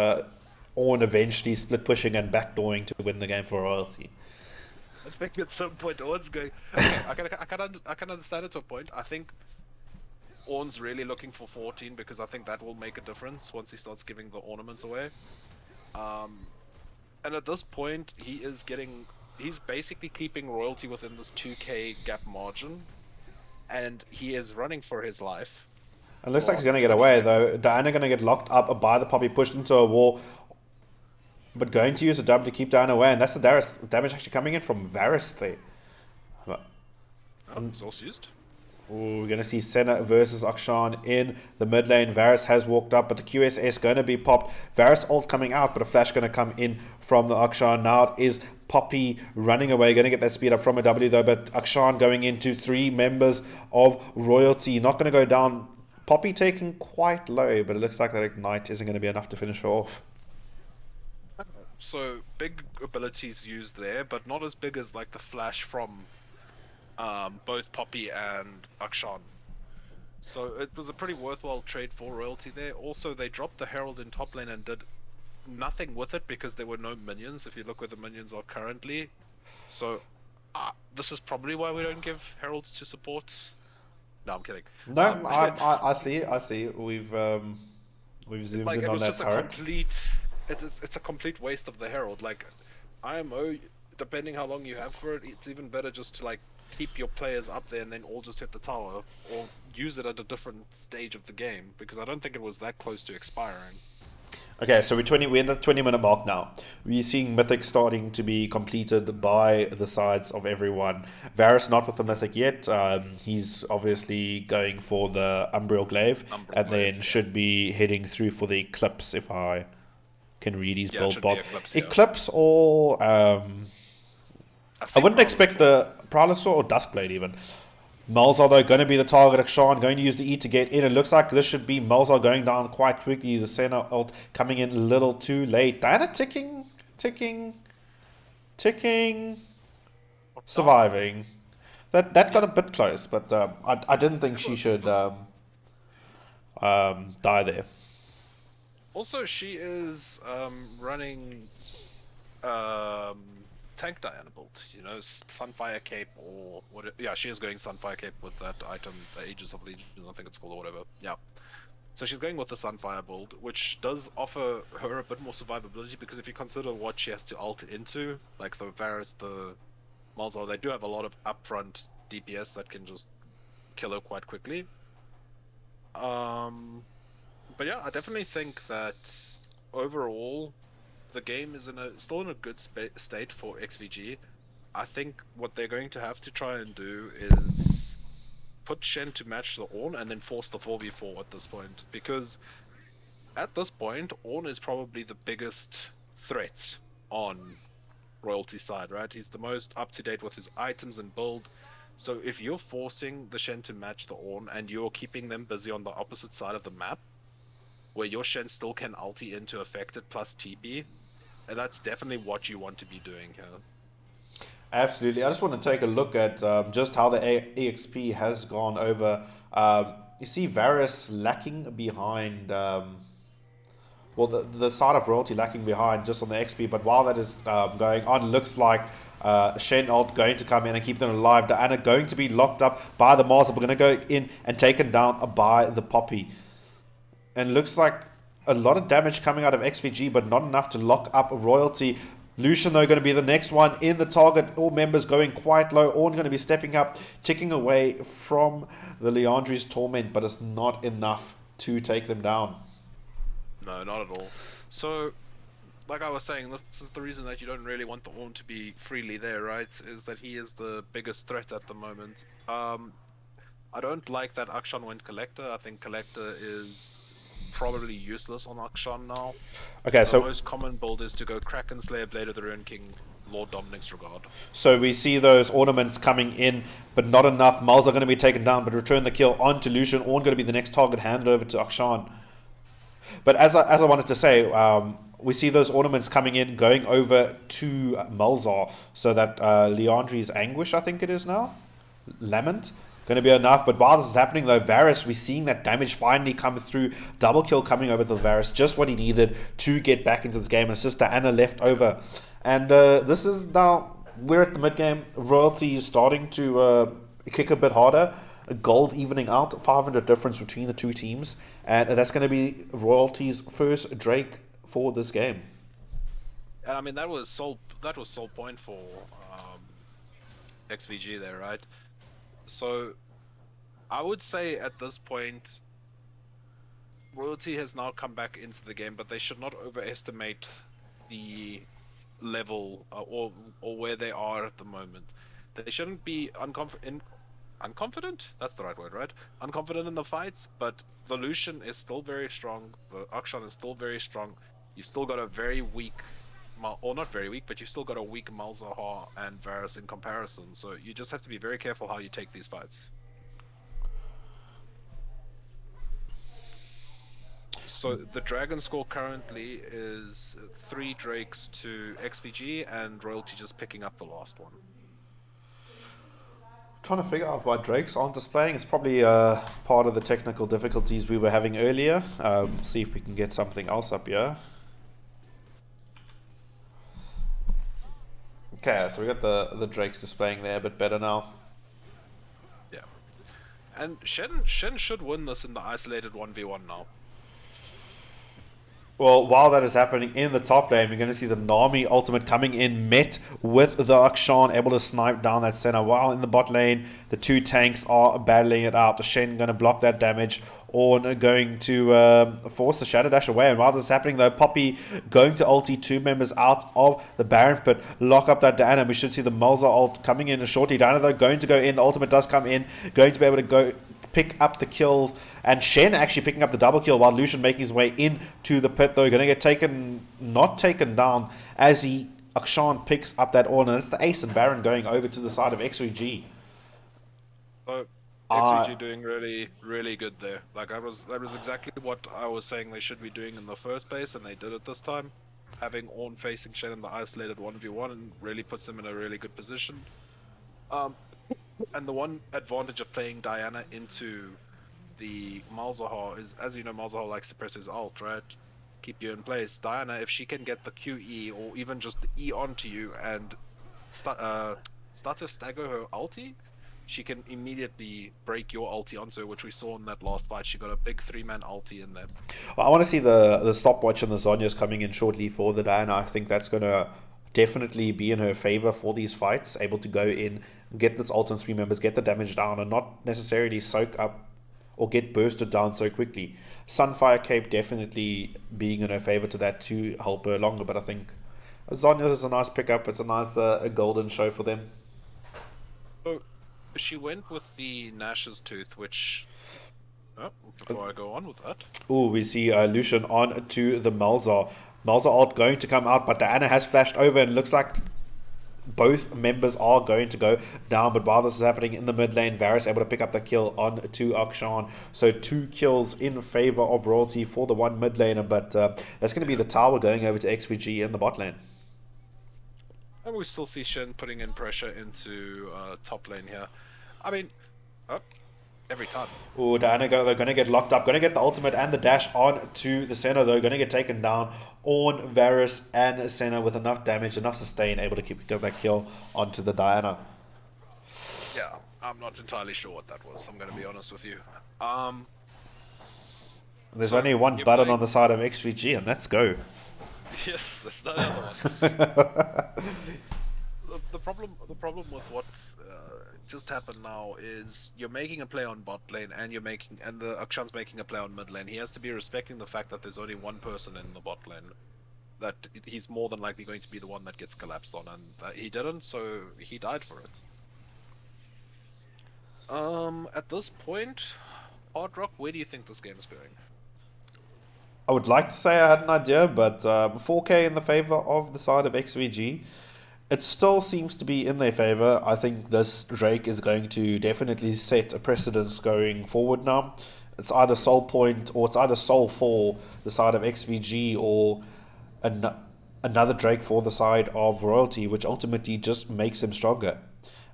Ornn eventually split pushing and backdooring to win the game for Royalty? I think at some point Ornn's going. Okay, I can understand it to a point. I think Ornn's really looking for 14 because I think that will make a difference once he starts giving the ornaments away. And at this point, he's basically keeping Royalty within this 2k gap margin, and he is running for his life. It looks like he's last going to get 20 away, seconds. though. Diana going to get locked up by the Poppy, pushed into a wall, but going to use a dub to keep Diana away, and that's the damage actually coming in from Varus there. Oh, source used. Ooh, we're going to see Senna versus Akshan in the mid lane. Varus has walked up, but the QSS going to be popped. Varus ult coming out, but a flash going to come in from the Akshan. Now it is Poppy running away, going to get that speed up from a W though, but Akshan going into 3 members of Royalty. Not going to go down. Poppy taking quite low, but it looks like that Ignite isn't going to be enough to finish her off. So big abilities used there, but not as big as like the flash from both Poppy and Akshan. So it was a pretty worthwhile trade for Royalty there. Also, they dropped the Herald in top lane and did nothing with it because there were no minions, if you look where the minions are currently. So this is probably why we don't give Heralds to supports. No, I'm kidding. No, I see. We've zoomed Like, in it on was that just turret. it's a complete waste of the Herald. Like, IMO, depending how long you have for it, it's even better just to like keep your players up there and then all just hit the tower, or use it at a different stage of the game, because I don't think it was that close to expiring. Okay, so we're in the 20-minute mark now. We're seeing Mythic starting to be completed by the sides of everyone. Varus not with the Mythic yet. He's obviously going for the Umbral Glaive, and then yeah. should be heading through for the Eclipse, if I can read his Yeah, it build should bot. be Eclipse, yeah. Eclipse or... I wouldn't expect the Prowler or Duskblade even. Malzar though going to be the target. Akshan going to use the E to get in. It looks like this should be Malzar going down quite quickly. The Senna ult coming in a little too late. Diana ticking. Surviving. That got a bit close, but I didn't think she should die there. Also, she is running tank Diana build, you know, Sunfire Cape or what? Yeah, she is going Sunfire Cape with that item, the Aegis of Legion, I think it's called, or whatever. Yeah. So she's going with the Sunfire build, which does offer her a bit more survivability, because if you consider what she has to ult into, like the Varus, the Malzahar, they do have a lot of upfront DPS that can just kill her quite quickly. But yeah, I definitely think that overall the game is still in a good state for XVG. I think what they're going to have to try and do is put Shen to match the Ornn and then force the 4v4 at this point, because at this point Ornn is probably the biggest threat on Royalty side, right? He's the most up to date with his items and build. So if you're forcing the Shen to match the Ornn and you're keeping them busy on the opposite side of the map, where your Shen still can ulti into affect it plus TP, and that's definitely what you want to be doing here. Absolutely. I just want to take a look at just how the EXP has gone over. You see Varus lacking behind, well, the side of Royalty lacking behind just on the XP, but while that is going on, looks like Shen ult going to come in and keep them alive. Diana going to be locked up by the Mars, but going to go in and taken down by the Poppy. And looks like a lot of damage coming out of XVG, but not enough to lock up Royalty. Lucian, though, going to be the next one in the target. All members going quite low. Ornn going to be stepping up, ticking away from the Leandri's Torment, but it's not enough to take them down. No, not at all. So, like I was saying, this is the reason that you don't really want the Ornn to be freely there, right? Is that he is the biggest threat at the moment. I don't like that Akshan went Collector. I think Collector is probably useless on Akshan now. Okay, the so most common build is to go Kraken Slayer, Blade of the Ruin King, Lord Dominic's Regard. So we see those ornaments coming in, but not enough. Malzahar going to be taken down, but return the kill onto Lucian. Ornn going to be the next target handed over to Akshan. But as I wanted to say, we see those ornaments coming in, going over to Malzahar, so that Leandri's Anguish, I think it is now, Lament, going to be enough. But while this is happening though, Varus, we're seeing that damage finally come through. Double kill coming over to Varus, just what he needed to get back into this game. And it's just Diana left over. And this is now, we're at the mid game. Royalty is starting to kick a bit harder. Gold evening out, 500 difference between the two teams. And that's going to be Royalty's first Drake for this game. And I mean, that was sole point for XVG there, right? So I would say at this point, Royalty has now come back into the game, but they should not overestimate the level or where they are at the moment. They shouldn't be unconfident. That's the right word, right? Unconfident in the fights, but the Lucian is still very strong. The Akshan is still very strong. You've still got a very weak, or not very weak, but you've still got a weak Malzahar and Varus in comparison. So you just have to be very careful how you take these fights. So the Dragon score currently is 3 Drakes to XVG, and Royalty just picking up the last one. Trying to figure out why Drakes aren't displaying. It's probably part of the technical difficulties we were having earlier. See if we can get something else up here. Okay, so we got the Drakes displaying there a bit better now. Yeah. And Shen should win this in the isolated 1v1 now. Well, while that is happening in the top lane, we're going to see the Nami ultimate coming in, met with the Akshan, able to snipe down that center. While in the bot lane, the 2 tanks are battling it out. The Shen going to block that damage, or going to force the Shadow Dash away. And while this is happening, though, Poppy going to ulti 2 members out of the Baron Pit, lock up that Diana. We should see the Malza ult coming in shortly. Diana, though, going to go in. The ultimate does come in, going to be able to go pick up the kills, and Shen actually picking up the double kill while Lucian making his way into the pit, though going to get not taken down as Akshan picks up that ult, and it's the Ace and Baron going over to the side of XVG. So XVG doing really good there. Like that was exactly what I was saying they should be doing in the first place, and they did it this time. Having Ornn facing Shen in the isolated 1v1 and really puts him in a really good position. And the one advantage of playing Diana into the Malzahar is, as you know, Malzahar likes to press his ult, right? Keep you in place. Diana, if she can get the QE or even just the E onto you and start to stagger her ulti, she can immediately break your ulti onto her, which we saw in that last fight. She got a big 3-man ulti in there. Well, I want to see the stopwatch and the Zhonya's coming in shortly for the Diana. I think that's going to definitely be in her favor for these fights, able to go in, get this ult on 3 members, get the damage down, and not necessarily soak up or get bursted down so quickly. Sunfire Cape definitely being in her favor to that to help her longer, but I think Zhonya's is a nice pickup. It's a nice a golden show for them. So she went with the Nash's Tooth, which... Oh, before I go on with that... Oh, we see Lucian on to the Malzahar. Malzahar ult going to come out, but Diana has flashed over, and looks like both members are going to go down. But while this is happening in the mid lane, Varus able to pick up the kill on to Akshan. So 2 kills in favor of Royalty for the one mid laner, but that's going to be the tower going over to XVG in the bot lane. And we still see Shen putting in pressure into top lane here. I mean, every time. Oh, Diana, they're going to get locked up. Going to get the ultimate and the dash on to the center, though. Going to get taken down. Ornn, Varus, and Senna with enough damage, enough sustain, able to keep that kill onto the Diana. Yeah, I'm not entirely sure what that was, I'm going to be honest with you. There's only one button on the side of XVG, and let's go. Yes, there's no other one. The problem with what just happened now is you're making a play on bot lane, and the Akshan's making a play on mid lane. He has to be respecting the fact that there's only one person in the bot lane, that he's more than likely going to be the one that gets collapsed on, and he didn't, so he died for it. At this point, Hard Rock, where do you think this game is going? I would like to say I had an idea, but 4K in the favor of the side of XVG. It still seems to be in their favor. I think this Drake is going to definitely set a precedence going forward now. It's either soul point, or it's either soul for the side of XVG, or another Drake for the side of Royalty, which ultimately just makes him stronger.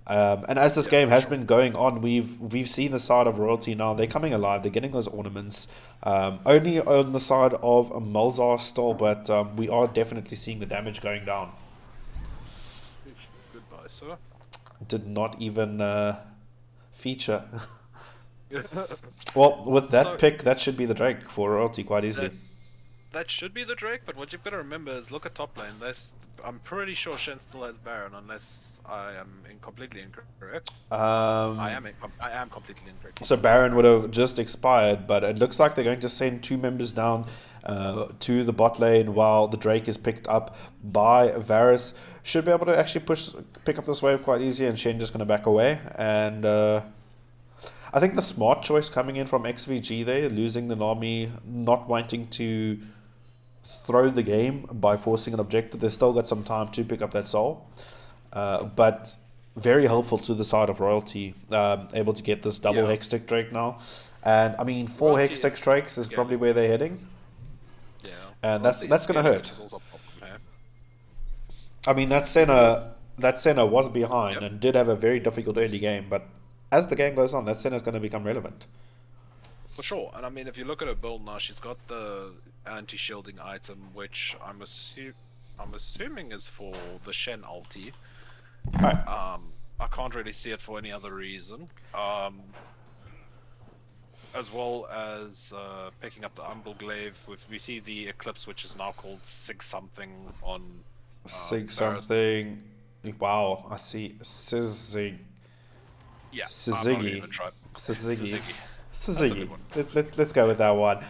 And as this game has been going on, we've seen the side of Royalty now. They're coming alive. They're getting those ornaments. Only on the side of Malzahar still, but we are definitely seeing the damage going down. Goodbye, sir. Did not even feature. Well, with that pick, that should be the Drake for Royalty quite easily. that should be the Drake, but what you've got to remember is look at top lane. I'm pretty sure Shen still has Baron, unless I am completely incorrect. I am completely incorrect. So Baron would have just expired, but it looks like they're going to send 2 members down to the bot lane while the Drake is picked up by Varus. Should be able to actually pick up this wave quite easy, and Shen just going to back away. And I think the smart choice coming in from XVG there, losing the Nami, not wanting to throw the game by forcing an objective. They've still got some time to pick up that soul. But very helpful to the side of Royalty, able to get this double Hextech Drake now. And I mean, 4 Hextech Drakes is probably where they're heading. Yeah. And that's going to hurt. I mean, that Senna was behind and did have a very difficult early game, but as the game goes on, that Senna is going to become relevant. For sure, and I mean, if you look at her build now, she's got the anti-shielding item, which I'm assuming is for the Shen ulti. Right. I can't really see it for any other reason. As well as picking up the Umbral Glaive. We see the Eclipse, which is now called Sig something on Sig something. Wow, I see Sizig. Yeah, Sizigi. Sizigi. Sizigi. Let's go with that one.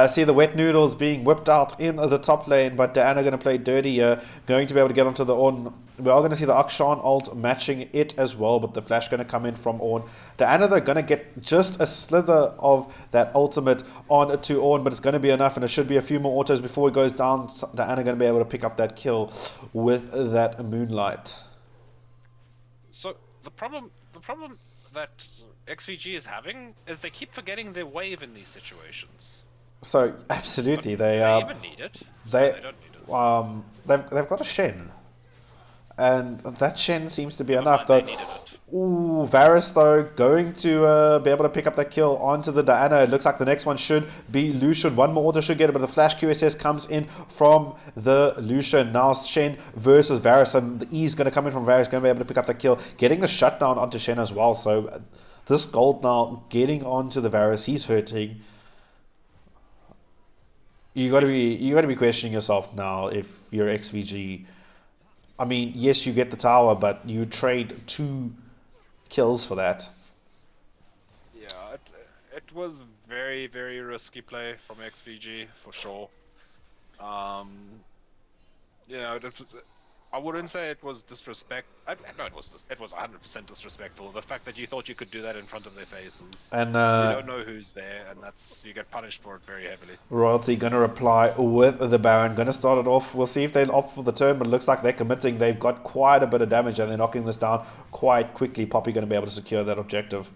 See the wet noodles being whipped out in the top lane, but Diana going to play dirty here. Going to be able to get onto the Ornn. We are going to see the Akshan ult matching it as well, but the flash going to come in from Ornn. Diana, they're going to get just a slither of that ultimate on to Ornn, but it's going to be enough, and it should be a few more autos before he goes down. Diana going to be able to pick up that kill with that Moonlight. So the problem that XVG is having is they keep forgetting their wave in these situations. So absolutely, they even need it. They don't need it. They've got a Shen, and that Shen seems to be enough though. Ooh, Varus though going to be able to pick up that kill onto the Diana. It looks like the next one should be Lucian. One more auto should get it, but the flash QSS comes in from the Lucian. Now Shen versus Varus, and the E is going to come in from Varus, going to be able to pick up the kill, getting the shutdown onto Shen as well. So this gold now getting onto the Varus, he's hurting. You got to be questioning yourself now if you're XVG. I mean, yes, you get the tower, but you trade 2 kills for that. Yeah, it was very, very risky play from XVG for sure. Yeah, I wouldn't say it was disrespect. No, it was 100% disrespectful. The fact that you thought you could do that in front of their faces, and you don't know who's there, and you get punished for it very heavily. Royalty gonna reply with the Baron, gonna start it off. We'll see if they'll opt for the turn, but it looks like they're committing. They've got quite a bit of damage, and they're knocking this down quite quickly. Poppy gonna be able to secure that objective.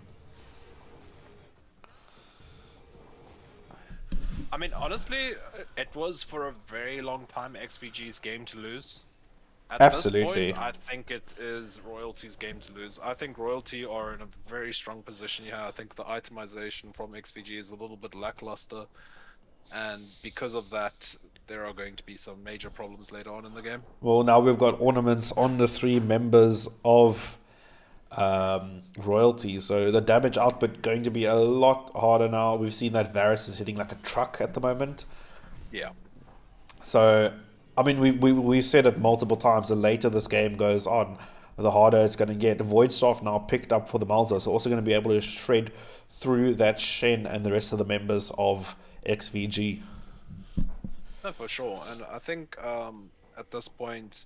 I mean, honestly, it was for a very long time XVG's game to lose. At Absolutely. this point, I think it is Royalty's game to lose. I think Royalty are in a very strong position here. I think the itemization from XVG is a little bit lackluster, and because of that, there are going to be some major problems later on in the game. Well, now we've got ornaments on the 3 members of Royalty, so the damage output going to be a lot harder now. We've seen that Varus is hitting like a truck at the moment. Yeah. So I mean, we said it multiple times, the later this game goes on, the harder it's going to get. Voidstaff now picked up for the Malta, so also going to be able to shred through that Shen and the rest of the members of XVG. No, for sure. And I think at this point,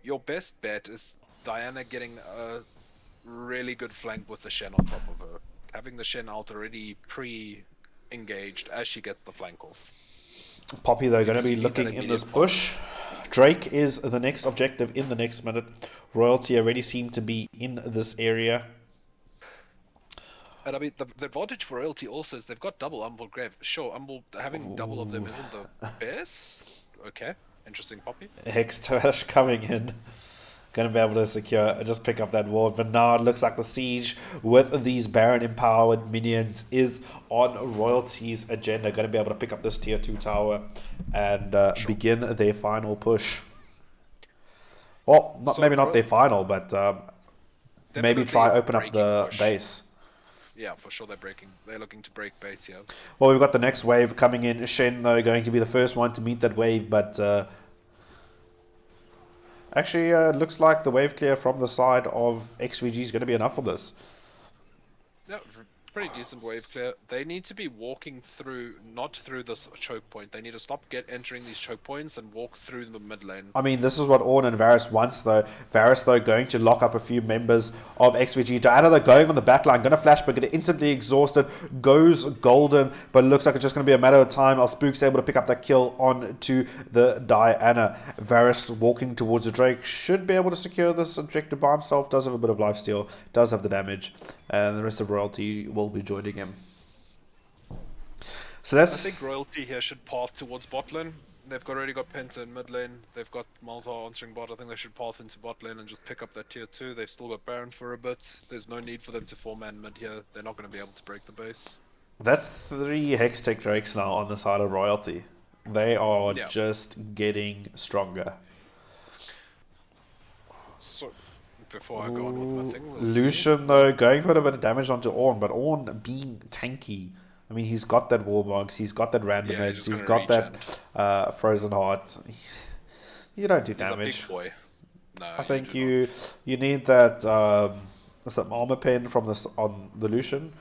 your best bet is Diana getting a really good flank with the Shen on top of her. Having the Shen out already pre-engaged as she gets the flank off. Poppy, though, going to be looking in this bush. Drake is the next objective in the next minute. Royalty already seem to be in this area. And I mean, the advantage for Royalty also is they've got double Umbral Grave. Sure, having double of them isn't the best. Okay, interesting, Poppy. Hextash coming in. Going to be able to just pick up that ward. But now it looks like the siege with these Baron empowered minions is on Royalty's agenda. Going to be able to pick up this tier 2 tower and begin their final push. Well, maybe not their final, but maybe try open up the base. yeah, for sure they're looking to break base here. Well, we've got the next wave coming in. Shen, though, going to be the first one to meet that wave, but actually looks like the wave clear from the side of XVG is going to be enough for this. Yeah, pretty decent wave clear. They need to be walking through, not through this choke point. They need to stop entering these choke points and walk through the mid lane. I mean, this is what Ornn and Varus wants, though. Varus, though, going to lock up a few members of XVG. Diana, though, going on the back line, going to flash, but get instantly exhausted. Goes golden, but it looks like it's just going to be a matter of time. Spook's able to pick up that kill on to the Diana. Varus walking towards the Drake. Should be able to secure this objective by himself. Does have a bit of lifesteal. Does have the damage. And the rest of Royalty will be joining him. So I that's... think Royalty here should path towards bot lane. They've already got Penta in mid lane. They've got Malzahar answering bot. I think they should path into bot lane and just pick up that tier 2. They've still got Baron for a bit. There's no need for them to 4-man mid here. They're not going to be able to break the base. That's 3 Hextech Drakes now on the side of Royalty. They are just getting stronger. So, before I go on with my thing, Lucian, though, going for a bit of damage onto Ornn, but Ornn being tanky. I mean, he's got that Warmogs, he's got that Random Heads, he's got that Frozen Heart. You don't do damage. He's a big boy. No, I think you need that some armor pen from this on the Lucian.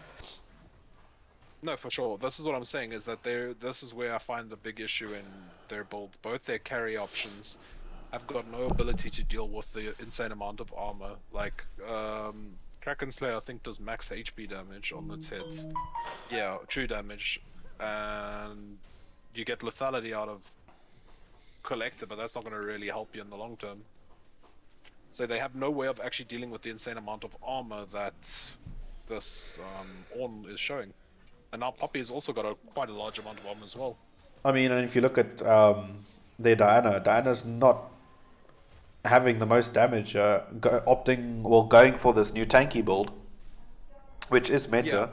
No, for sure. This is what I'm saying, is that this is where I find the big issue in their builds. Both their carry options have got no ability to deal with the insane amount of armor. Like, Kraken Slayer, I think, does max HP damage on its hits. Yeah, true damage. And you get lethality out of Collector, but that's not going to really help you in the long term. So they have no way of actually dealing with the insane amount of armor that this Ornn is showing. And now Poppy has also got quite a large amount of armor as well. I mean, and if you look at their Diana's not having the most damage, going for this new tanky build, which is meta.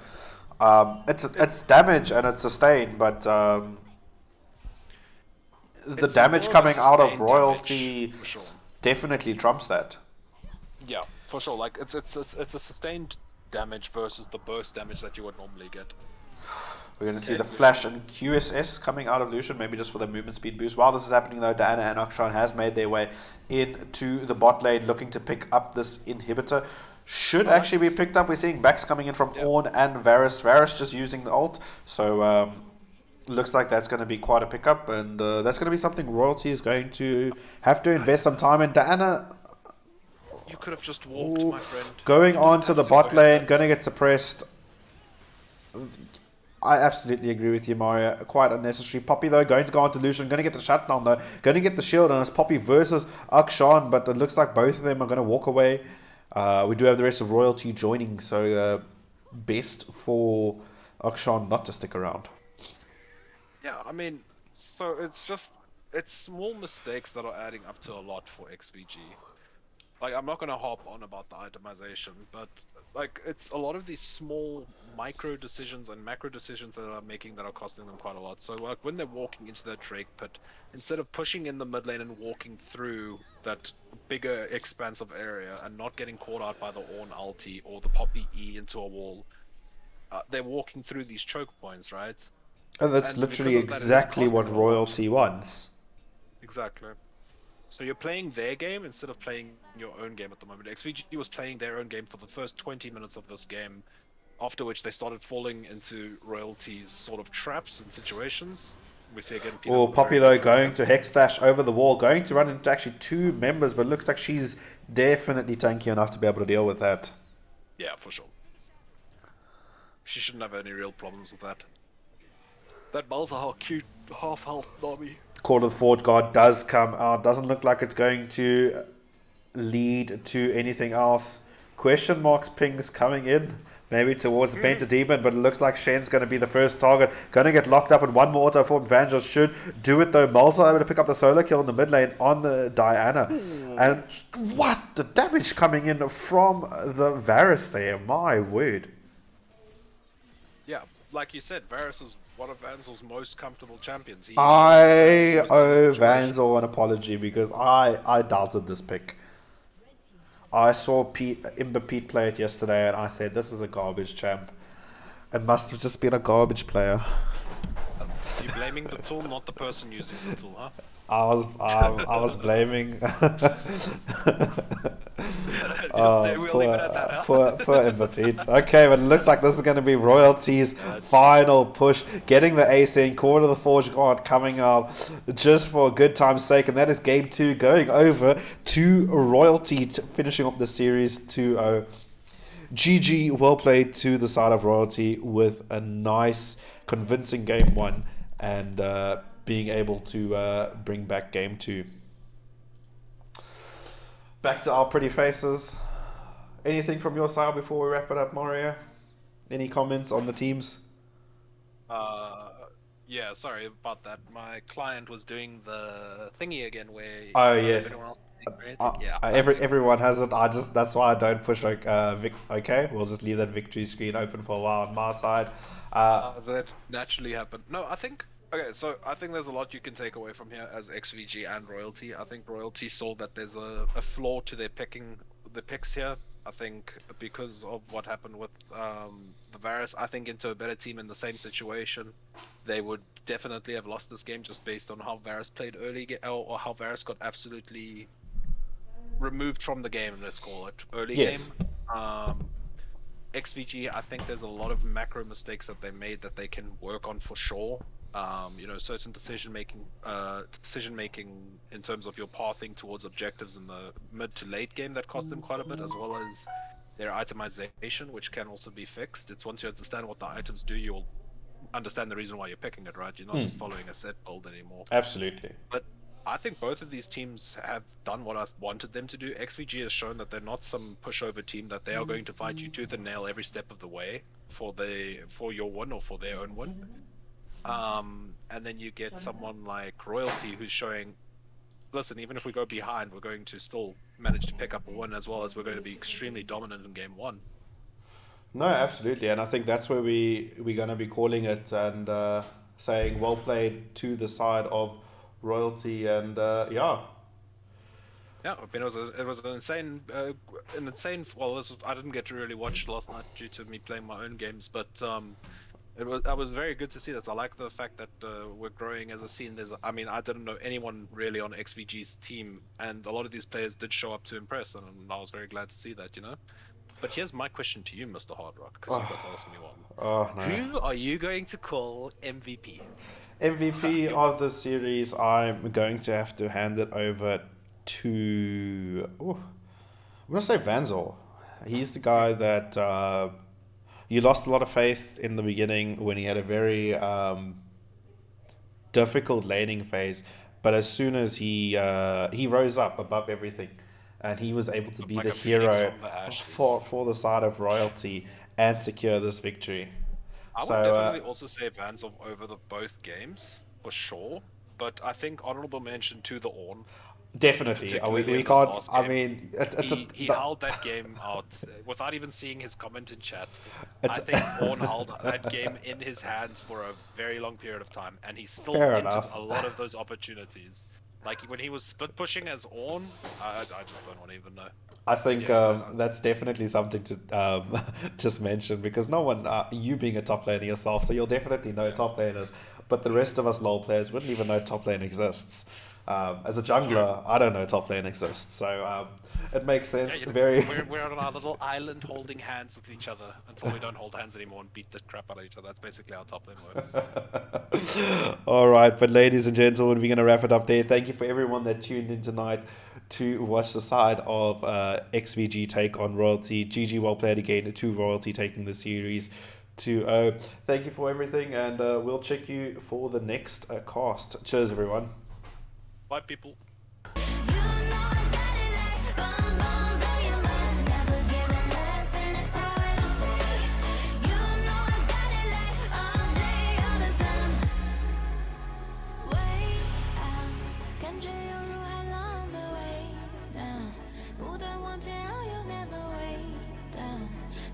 Yeah. It's damage and it's sustain, but the damage coming out of Royalty definitely trumps that. Yeah, for sure. Like it's a sustained damage versus the burst damage that you would normally get. We're going to see the Flash and QSS coming out of Lucian, maybe just for the movement speed boost. While this is happening, though, Diana and Akshan has made their way into the bot lane, looking to pick up this inhibitor. Should actually be picked up. We're seeing backs coming in from Ornn and Varus. Varus just using the ult. So, looks like that's going to be quite a pickup. And that's going to be something Royalty is going to have to invest some time in. Diana... You could have just walked, my friend. Going on to the bot lane, going to get suppressed. I absolutely agree with you, Mario. Quite unnecessary. Poppy, though, going to go on to Lucian. Going to get the shutdown, though. Going to get the shield, and it's Poppy versus Akshan, but it looks like both of them are going to walk away. We do have the rest of Royalty joining, so best for Akshan not to stick around. Yeah, I mean, so it's small mistakes that are adding up to a lot for XVG. Like, I'm not going to harp on about the itemization, but like, it's a lot of these small micro decisions and macro decisions that are making that are costing them quite a lot. So like, when they're walking into that Drake pit, instead of pushing in the mid lane and walking through that bigger expansive area and not getting caught out by the Ornn ulti or the Poppy E into a wall, they're walking through these choke points, right? And that's literally exactly what Royalty wants. Exactly. So you're playing their game instead of playing your own game at the moment. XVG was playing their own game for the first 20 minutes of this game, after which they started falling into Royalty's sort of traps and situations. We see again people... Poppy, though, going to Hex Dash over the wall, going to run into actually 2 members, but looks like she's definitely tanky enough to be able to deal with that. Yeah, for sure. She shouldn't have any real problems with that. That Malzahar cute half-health Nami. Call of the Forge Guard does come out. Doesn't look like it's going to lead to anything else. Question marks pings coming in. Maybe towards the Painted Demon, but it looks like Shen's going to be the first target. Going to get locked up, and one more auto form Evangelist should do it, though. Malzahar able to pick up the solo kill in the mid lane on the Diana. And what? The damage coming in from the Varus there. My word. Yeah, like you said, Varus is one of Vanzel's most comfortable champions. I owe Vanzel an apology because I doubted this pick. I saw Imber Pete play it yesterday and I said, this is a garbage champ. It must have just been a garbage player. You're blaming the tool, not the person using the tool, huh? I was blaming. We'll leave it at that, huh? Poor Mbappé. Okay, but it looks like this is going to be Royalty's final push, getting the ace in, Corner of the Forge God coming out just for a good time's sake, and that is game 2 going over to Royalty, finishing off the series 2-0. GG, well played to the side of Royalty with a nice, convincing game 1 and being able to bring back game 2. Back to our pretty faces. Anything from your side before we wrap it up, Mario? Any comments on the teams? Yeah, sorry about that. My client was doing the thingy again where... Oh, yes. everyone else yeah. Everyone has it. That's why I don't push okay. We'll just leave that victory screen open for a while on my side. That naturally happened. No, I think... Okay, so I think there's a lot you can take away from here as XVG and Royalty. I think Royalty saw that there's a flaw to their picks here. I think because of what happened with the Varus, I think into a better team in the same situation, they would definitely have lost this game just based on how Varus played early, or how Varus got absolutely removed from the game, let's call it, early game. XVG, I think there's a lot of macro mistakes that they made that they can work on for sure. Certain decision making in terms of your pathing towards objectives in the mid to late game that cost them quite a bit, as well as their itemization, which can also be fixed. It's once you understand what the items do, you'll understand the reason why you're picking it, right? You're not just following a set build anymore. Absolutely. But I think both of these teams have done what I've wanted them to do. XVG has shown that they're not some pushover team, that they are going to fight you tooth and nail every step of the way for your win or for their own win. And then you get someone like Royalty who's showing, listen, even if we go behind, we're going to still manage to pick up a win, as well as we're going to be extremely dominant in game 1. No, absolutely, and I think that's where we're going to be calling it and saying well played to the side of Royalty, and yeah. Yeah, I mean, it was an insane. Well, I didn't get to really watch last night due to me playing my own games, but it was very good to see this. I like the fact that we're growing as a scene. I didn't know anyone really on XVG's team, and a lot of these players did show up to impress, and I was very glad to see that, you know. But here's my question to you, Mr. Hardrock, because you got to ask me one. Oh, no. Who are you going to call MVP? MVP of the series, I'm going to have to hand it over to... I'm going to say Vanzor. He's the guy that... you lost a lot of faith in the beginning when he had a very difficult laning phase, but as soon as he rose up above everything, and he was able to be the hero for the side of Royalty and secure this victory. I would definitely also say Vanzov over the both games for sure, but I think honorable mention to the Ornn. Definitely, we can't. I mean, he held that game out without even seeing his comment in chat. I think Ornn held that game in his hands for a very long period of time, and he still entered a lot of those opportunities. Like when he was split pushing as Ornn, I just don't want to even know. I think that's definitely something to just mention, because no one, you being a top laner yourself, so you'll definitely know top laners, but the rest of us LoL players wouldn't even know top lane exists. As a jungler, I don't know top lane exists, so it makes sense. We're on our little island holding hands with each other until we don't hold hands anymore and beat the crap out of each other. That's basically how top lane works. All right, but ladies and gentlemen, we're going to wrap it up there. Thank you for everyone that tuned in tonight to watch the side of XVG take on Royalty. GG, well played again to Royalty taking the series 2-0. Thank you for everything, and we'll check you for the next cast. Cheers, everyone. Bye, people.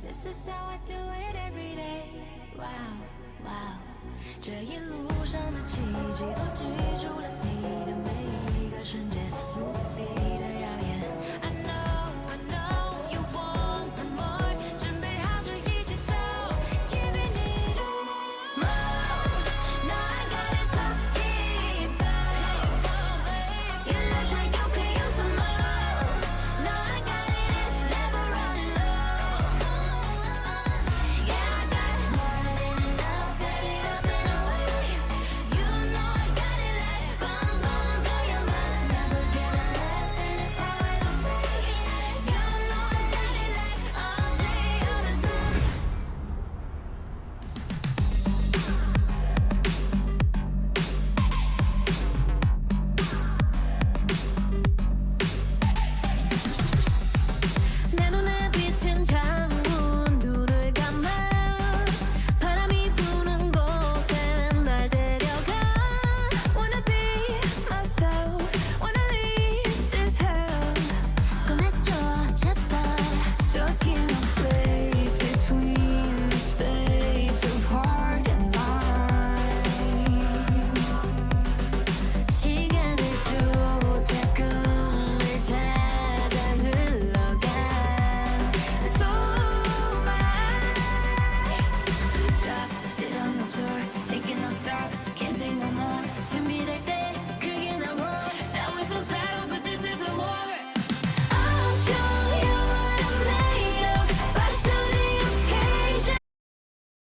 This is how I do it every day. Wow, wow. 这一路上的奇迹都记住了你的每一个瞬间，无比。